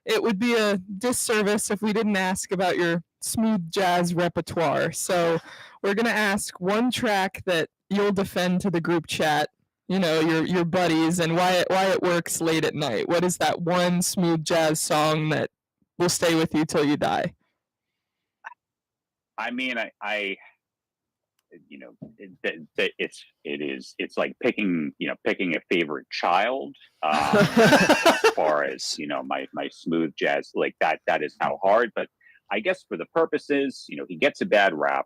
It would be a disservice if we didn't ask about your smooth jazz repertoire. So we're going to ask one track that you'll defend to the group chat, your buddies, and why it works late at night. What is that one smooth jazz song that will stay with you till you die? I mean, it's like picking a favorite child. As far as my smooth jazz, like that is how hard. But I guess for the purposes, he gets a bad rap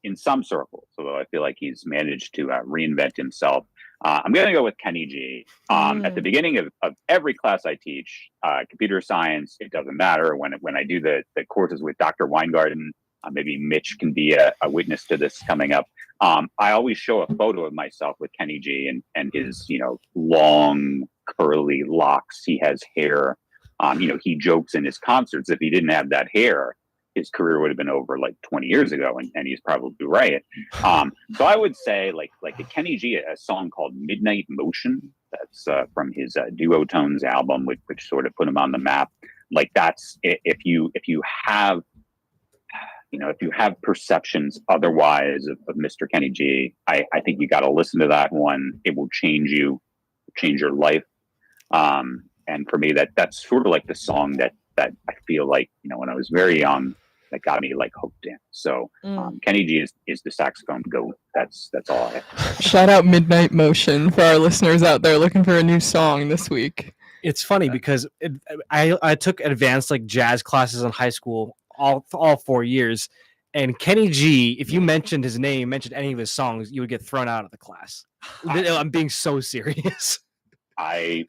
in some circles, although I feel like he's managed to reinvent himself. I'm going to go with Kenny G. At the beginning of every class I teach, computer science, it doesn't matter. When I do the courses with Dr. Weingarten, maybe Mitch can be a witness to this coming up. I always show a photo of myself with Kenny G and his, long curly locks. He has hair. He jokes in his concerts. If he didn't have that hair, his career would have been over like 20 years ago. And he's probably right. So I would say like a Kenny G, a song called Midnight Motion. That's from his Duotones album, which sort of put him on the map. Like that's, if you have perceptions otherwise of Mr. Kenny G, I think you got to listen to that one. It will change your life. And for me, that's sort of like the song that I feel like, when I was very young, that got me like hooked in. So Kenny G is the saxophone goat. That's all I have. Shout out Midnight Motion for our listeners out there looking for a new song this week. It's funny because I took advanced like jazz classes in high school all 4 years, and Kenny G, if you mentioned his name, mentioned any of his songs, you would get thrown out of the class. I'm being so serious. I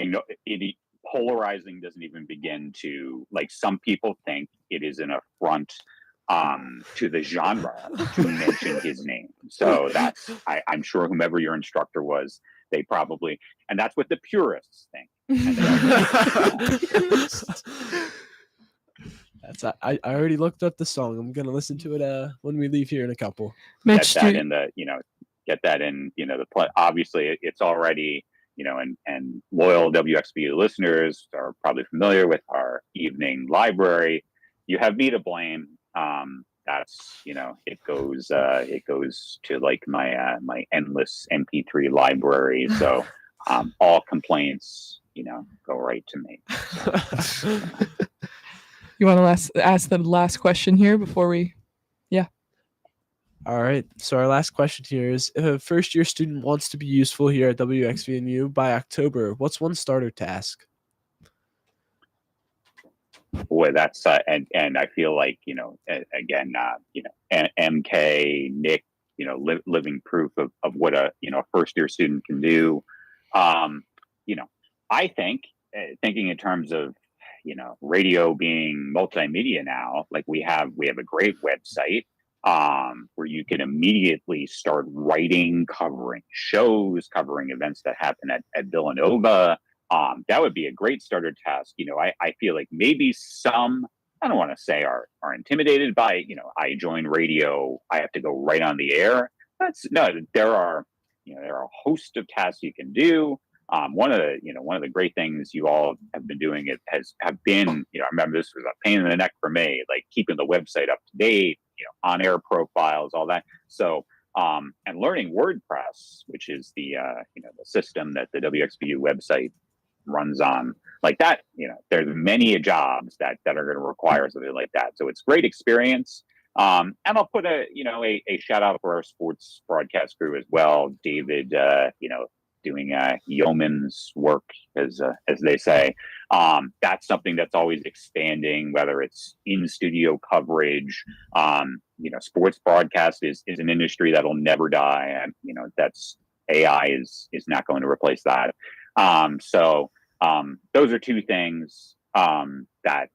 know it. Polarizing doesn't even begin to, like, some people think it is an affront to the genre to mention his name. So that's I'm sure whomever your instructor was, they probably, and that's what the purists think. I already looked up the song. I'm gonna listen to it when we leave here in a couple. Mitch, get that in obviously it's already, and loyal WXVU listeners are probably familiar with our evening library. You have me to blame. That's it goes to like my endless MP3 library. So all complaints go right to me. So. You want to ask the last question here before we? Yeah. All right. So our last question here is: if a first-year student wants to be useful here at WXVNU by October, what's one starter task? Boy, that's and I feel like again, MK, Nick, living proof of what a first-year student can do. I think thinking in terms of radio being multimedia now, like we have a great website where you can immediately start writing, covering shows, covering events that happen at Villanova. That would be a great starter task. I feel like maybe some, I don't want to say are intimidated by, I join radio, I have to go right on the air. There are a host of tasks you can do. One of the great things you all have been doing have been, I remember this was a pain in the neck for me, like keeping the website up to date, on-air profiles, all that. So, and learning WordPress, which is the system that the WXVU website runs on, like that, there's many jobs that are going to require something like that. So it's great experience. And I'll put a shout out for our sports broadcast crew as well. David, doing yeoman's work, as they say. That's something that's always expanding, whether it's in studio coverage. Sports broadcast is an industry that'll never die, and that's AI is not going to replace that. So those are two things that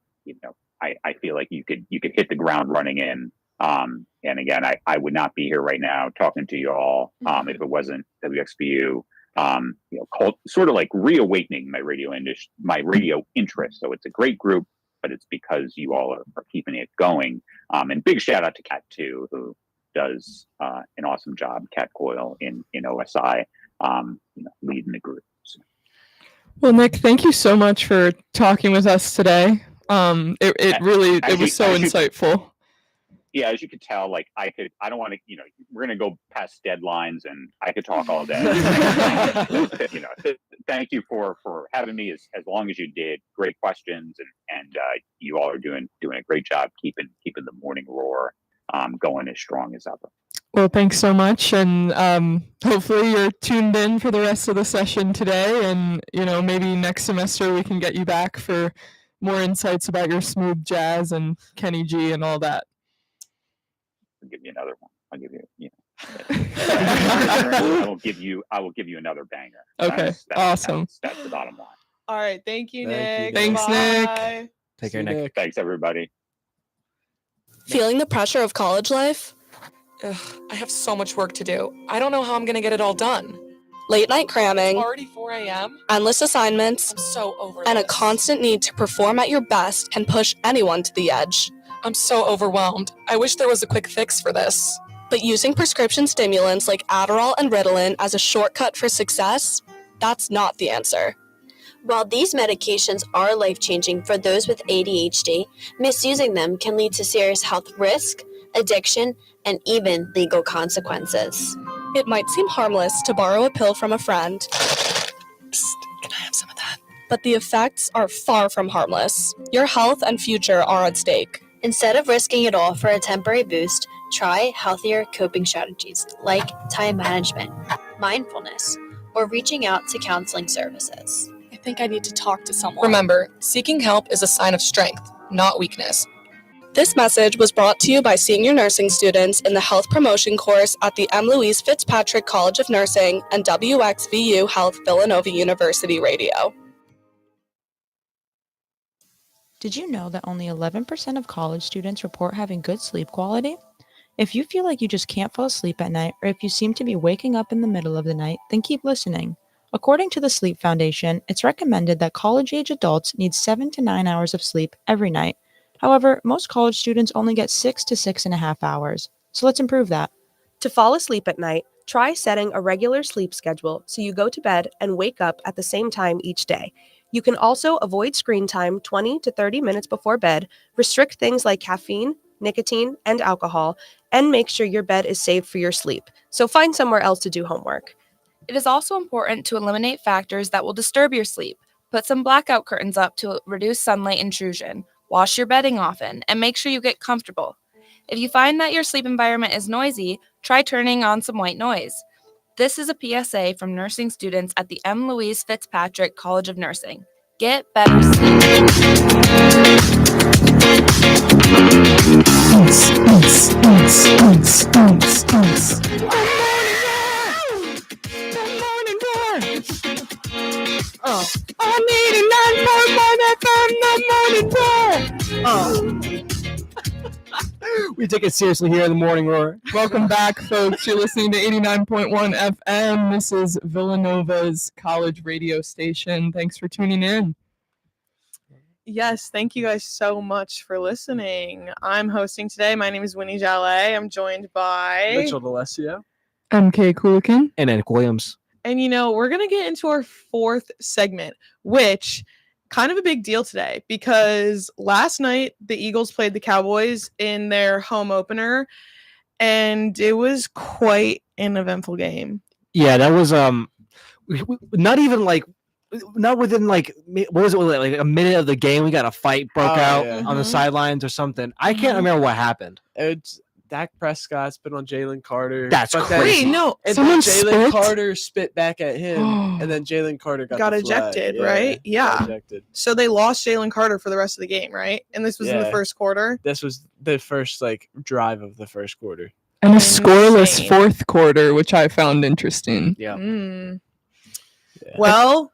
I feel like you could hit the ground running in. And again, I would not be here right now talking to you all if it wasn't WXBU. Sort of like reawakening my radio interest. So it's a great group, but it's because you all are keeping it going. And big shout out to Kat too, who does an awesome job, Kat Coyle in OSI, leading the group. So. Well, Nick, thank you so much for talking with us today. It was so insightful. Yeah, as you could tell, I don't want to, we're going to go past deadlines and I could talk all day. Thank you for having me as long as you did. Great questions. And you all are doing a great job keeping the morning roar going as strong as ever. Well, thanks so much. And hopefully you're tuned in for the rest of the session today. And, maybe next semester we can get you back for more insights about your smooth jazz and Kenny G and all that. I'll give you another one. I'll give you, I will give you another banger. Okay. Awesome. That's the bottom line. All right. Thank you, Nick. Thanks, Bye. Nick. Take care, Nick. Thanks, everybody. Feeling the pressure of college life? Ugh, I have so much work to do. I don't know how I'm going to get it all done. Late night cramming. It's already 4 a.m. Endless assignments. I'm so over and this. A constant need to perform at your best can push anyone to the edge. I'm so overwhelmed. I wish there was a quick fix for this. But using prescription stimulants like Adderall and Ritalin as a shortcut for success, that's not the answer. While these medications are life-changing for those with ADHD, misusing them can lead to serious health risk, addiction, and even legal consequences. It might seem harmless to borrow a pill from a friend. Psst, can I have some of that? But the effects are far from harmless. Your health and future are at stake. Instead of risking it all for a temporary boost, try healthier coping strategies like time management, mindfulness, or reaching out to counseling services. I think I need to talk to someone. Remember, seeking help is a sign of strength, not weakness. This message was brought to you by senior nursing students in the health promotion course at the M. Louise Fitzpatrick College of Nursing and WXVU Health Villanova University Radio. Did you know that only 11% of college students report having good sleep quality? If you feel like you just can't fall asleep at night, or if you seem to be waking up in the middle of the night, then keep listening. According to the Sleep Foundation, it's recommended that college-age adults need 7 to 9 hours of sleep every night. However, most college students only get 6 to 6.5 hours. So let's improve that. To fall asleep at night, try setting a regular sleep schedule so you go to bed and wake up at the same time each day. You can also avoid screen time 20 to 30 minutes before bed, restrict things like caffeine, nicotine, and alcohol, and make sure your bed is safe for your sleep. So find somewhere else to do homework. It is also important to eliminate factors that will disturb your sleep. Put some blackout curtains up to reduce sunlight intrusion. Wash your bedding often, and make sure you get comfortable. If you find that your sleep environment is noisy, try turning on some white noise. This is a PSA from nursing students at the M. Louise Fitzpatrick College of Nursing. Get better sleep. I'm 89.1 FM, the morning roar. We take it seriously here in the morning roar. Welcome back, folks. You're listening to 89.1 FM. This is Villanova's college radio station. Thanks for tuning in. Yes, thank you guys so much for listening. I'm hosting today. My name is Winnie Jallet. I'm joined by Mitchell D'Alessio, MK Coolican, and Nick Williams. And we're going to get into our fourth segment, which kind of a big deal today because last night the Eagles played the Cowboys in their home opener and it was quite an eventful game. Yeah, that was not even not within what was it, like a minute of the game we got a fight broke out on the sidelines or something. I can't remember what happened. Dak Prescott spit on Jalen Carter. That's but then- crazy. Wait, no. And Someone then Jalen spit? Carter spit back at him, and then Jalen Carter got the flag. ejected, Yeah, right? got Yeah. ejected. So they lost Jalen Carter for the rest of the game, right? And this was in the Yeah. first quarter. This was the first drive of the first quarter. And a scoreless Insane. fourth quarter, which I found interesting. Yeah. Mm. Yeah. Well,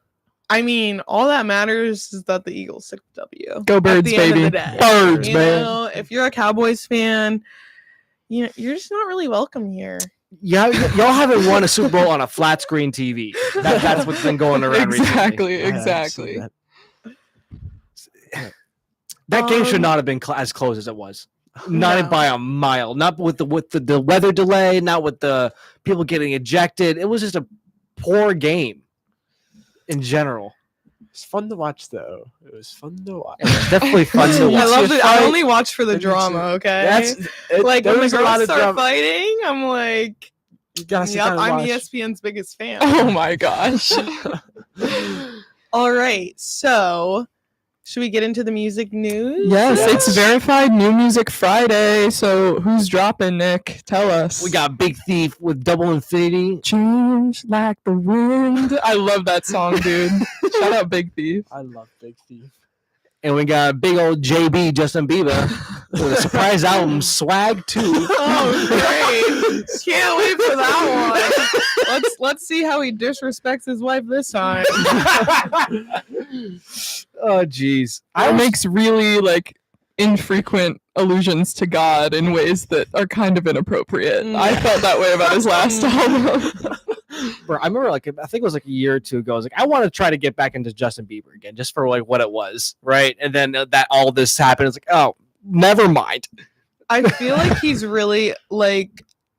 I mean, all that matters is that the Eagles took the W. Go Birds, At the end baby. of the day. Birds, You man. know, if you're a Cowboys fan, you're just not really welcome here. Yeah, y'all haven't won a Super Bowl on a flat screen TV. That's what's been going around recently. Exactly. That game should not have been as close as it was. Not No. by a mile. Not with the weather delay. Not with the people getting ejected. It was just a poor game in general. It's fun to watch, though. It was fun to watch. Definitely fun to watch. I love it. I only watch for the Me too. drama. Okay, That's like there when the was a lot girls of start drama. fighting, I'm like, You gotta sit yep, down and I'm watch. ESPN's biggest fan. Oh my gosh. All right, so should we get into the music news? Yes, it's Verified New Music Friday. So who's dropping, Nick? Tell us. We got Big Thief with Double Infinity. Change like the wind. I love that song, dude. Shout out Big Thief. I love Big Thief. And we got big old JB, Justin Bieber, with a surprise album, Swag 2. Oh, great! Can't wait for that one. Let's see how he disrespects his wife this time. Oh, jeez. It makes really infrequent allusions to God in ways that are kind of inappropriate. I felt that way about his last album. Bro, I remember I think it was a year or two ago. I was like, I want to try to get back into Justin Bieber again, just for what it was, right? And then that all this happened. It's like, oh, never mind. I feel like he's really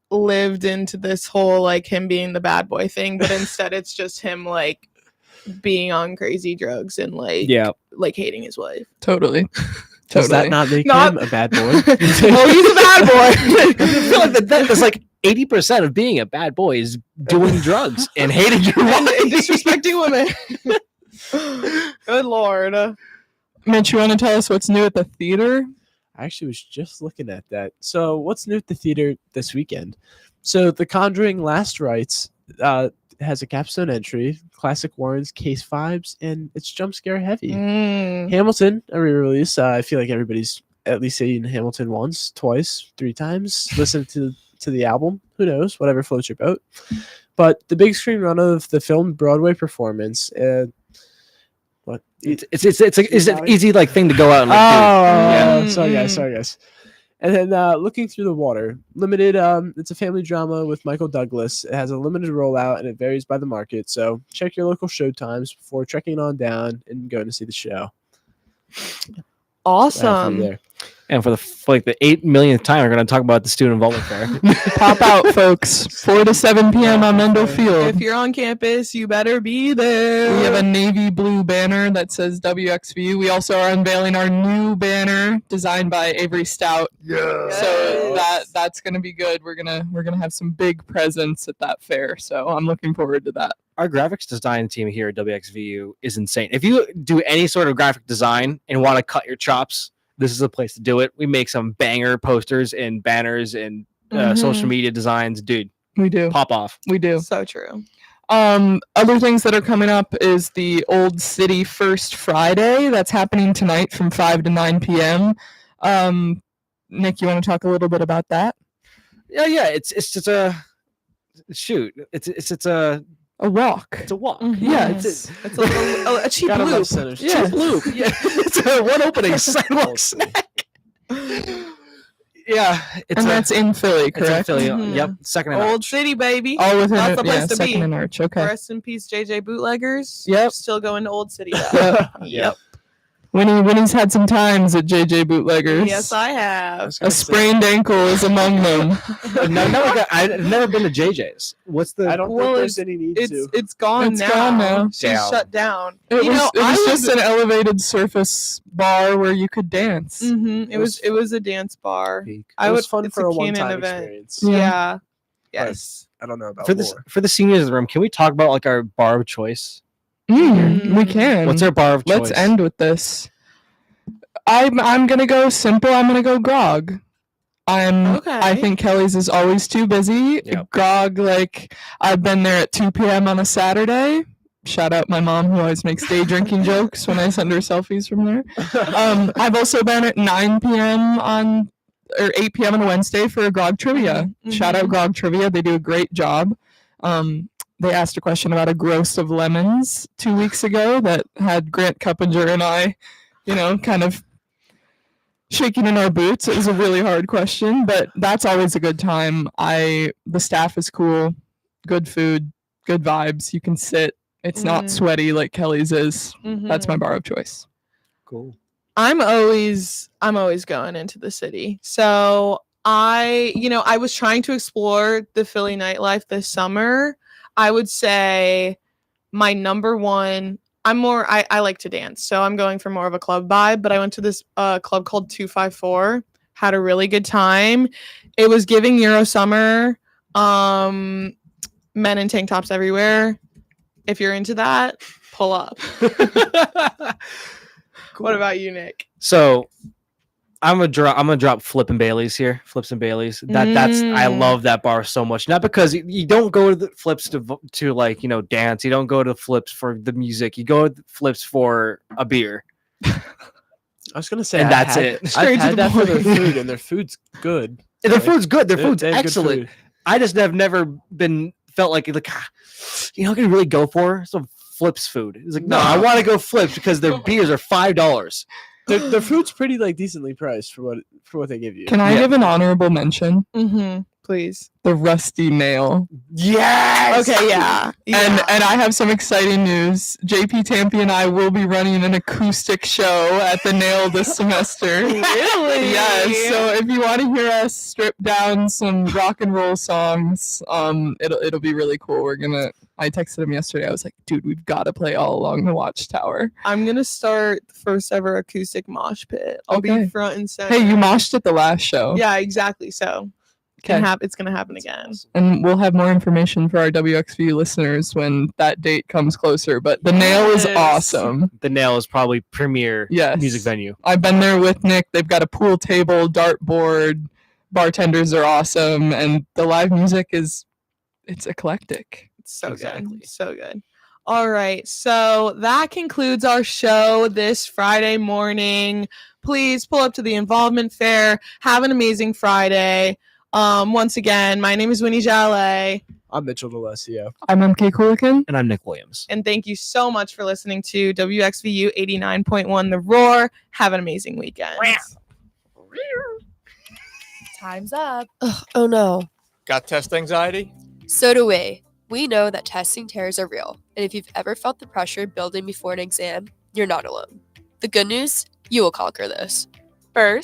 lived into this whole him being the bad boy thing, but instead it's just him being on crazy drugs and hating his wife. Totally. Does that not make him a bad boy? Oh, he's a bad boy. I feel like that's 80% of being a bad boy is doing drugs and hating your and wife. disrespecting women. Good lord. Mitch, you want to tell us what's new at the theater? I actually was just looking at that. So what's new at the theater this weekend? So The Conjuring Last Rites has a capstone entry, classic Warren's case vibes, and it's jump scare heavy. Hamilton, a re-release. I feel like everybody's at least seen Hamilton once, twice, 3 times. Listen to the album. Who knows? Whatever floats your boat. But the big screen run of the film Broadway performance. What? It's an easy thing to go out and do. Yeah. Sorry guys. And then Looking Through the Water, limited. It's a family drama with Michael Douglas. It has a limited rollout and it varies by the market. So check your local show times before trekking on down and going to see the show. Awesome. There. And for the 8 millionth time, we're going to talk about the student involvement fair. Pop out, folks. 4 to 7 p.m. on Mendel Field. If you're on campus, you better be there. We have a navy blue banner that says WXVU. We also are unveiling our new banner designed by Avery Stout. Yeah. So that's gonna be good. We're gonna have some big presence at that fair. So I'm looking forward to that. Our graphics design team here at WXVU is insane. If you do any sort of graphic design and want to cut your chops, this is a place to do it. We make some banger posters and banners and social media designs. Dude, we do. Pop off. We do. So true. Other things that are coming up is the Old City First Friday. That's happening tonight from 5 to 9 p.m. Nick, you want to talk a little bit about that? Yeah. It's just a shoot. It's a walk. It's a walk. Yeah, it's a cheap Gotta love loop. Center Street. Cheap loop. Yeah, it's a one opening sidewalk snack. Yeah, that's in Philly, It's in correct? Philly. Mhm. Yep, second and Old Arch. City, baby. All within That's the place to second be. and Arch. Okay. Rest in peace, JJ Bootleggers. Yep. Still going to Old City though. Yep. Winnie's had some times at JJ Bootleggers. Yes, I have. A sprained ankle is among them. I've never been to JJ's. What's the? I don't Well, think there's any need to. It's gone It's now. gone now. She's Damn. shut down. It You know, was I just an elevated surface bar where you could dance. Mhm, It was a dance bar. It I was would fun it's for a canon one-time event. experience. Yeah. Yes. I don't know about for the seniors in the room. Can we talk about our bar of choice? We can. What's our bar of choice? Let's end with this. I'm gonna go simple. I'm gonna go grog. I think Kelly's is always too busy. Yep. Grog, like, I've been there at 2 p.m. on a Saturday. Shout out my mom, who always makes day drinking jokes when I send her selfies from there. I've also been at 9 p.m. or 8 p.m. on a Wednesday for Grog Trivia. Shout out Grog Trivia. They do a great job. They asked a question about a gross of lemons 2 weeks ago that had Grant Cuppinger and I, kind of shaking in our boots. It was a really hard question, but that's always a good time. The staff is cool, good food, good vibes. You can sit. It's not sweaty like Kelly's is. That's my bar of choice. Cool. I'm always going into the city. So I was trying to explore the Philly nightlife this summer. I would say my number one, I like to dance. So I'm going for more of a club vibe, but I went to this club called 254, had a really good time. It was giving Euro summer, men in tank tops everywhere. If you're into that, pull up. What about you, Nick? So I'm gonna drop Flips and Baileys. That's I love that bar so much. Not because you don't go to the Flips to like dance. You don't go to Flips for the music. You go to Flips for a beer. I was gonna say, and that's it. I've had that for their food, and their food's good. And their food's good. Their food's they have good excellent. food. I just have never felt like I can really go for some Flips food. It's like, no, I want to go Flips because their beers are $5. Their food's pretty decently priced for what they give you. Can I give an honorable mention? Please. The Rusty Nail. Yes. Okay, yeah. And I have some exciting news. JP Tampy and I will be running an acoustic show at the Nail this semester. Really? Yes. So if you want to hear us strip down some rock and roll songs, it'll be really cool. I texted him yesterday. I was like, dude, we've got to play All Along the Watchtower. I'm going to start the first ever acoustic mosh pit. I'll be front and center. Hey, you moshed at the last show. Yeah, exactly. So it's going to happen again. And we'll have more information for our WXVU listeners when that date comes closer. But the Nail is awesome. The Nail is probably premier music venue. I've been there with Nick. They've got a pool table, dartboard. Bartenders are awesome. And the live music it's eclectic. So good. So good. All right. So that concludes our show this Friday morning. Please pull up to the Involvement Fair. Have an amazing Friday. Once again, my name is Winnie Jallet. I'm Mitchell DeLessio. I'm MK Coolican. And I'm Nick Williams. And thank you so much for listening to WXVU 89.1 The Roar. Have an amazing weekend. Time's up. Oh no. Got test anxiety? So do we. We know that testing terrors are real, and if you've ever felt the pressure building before an exam, you're not alone. The good news? You will conquer this. First,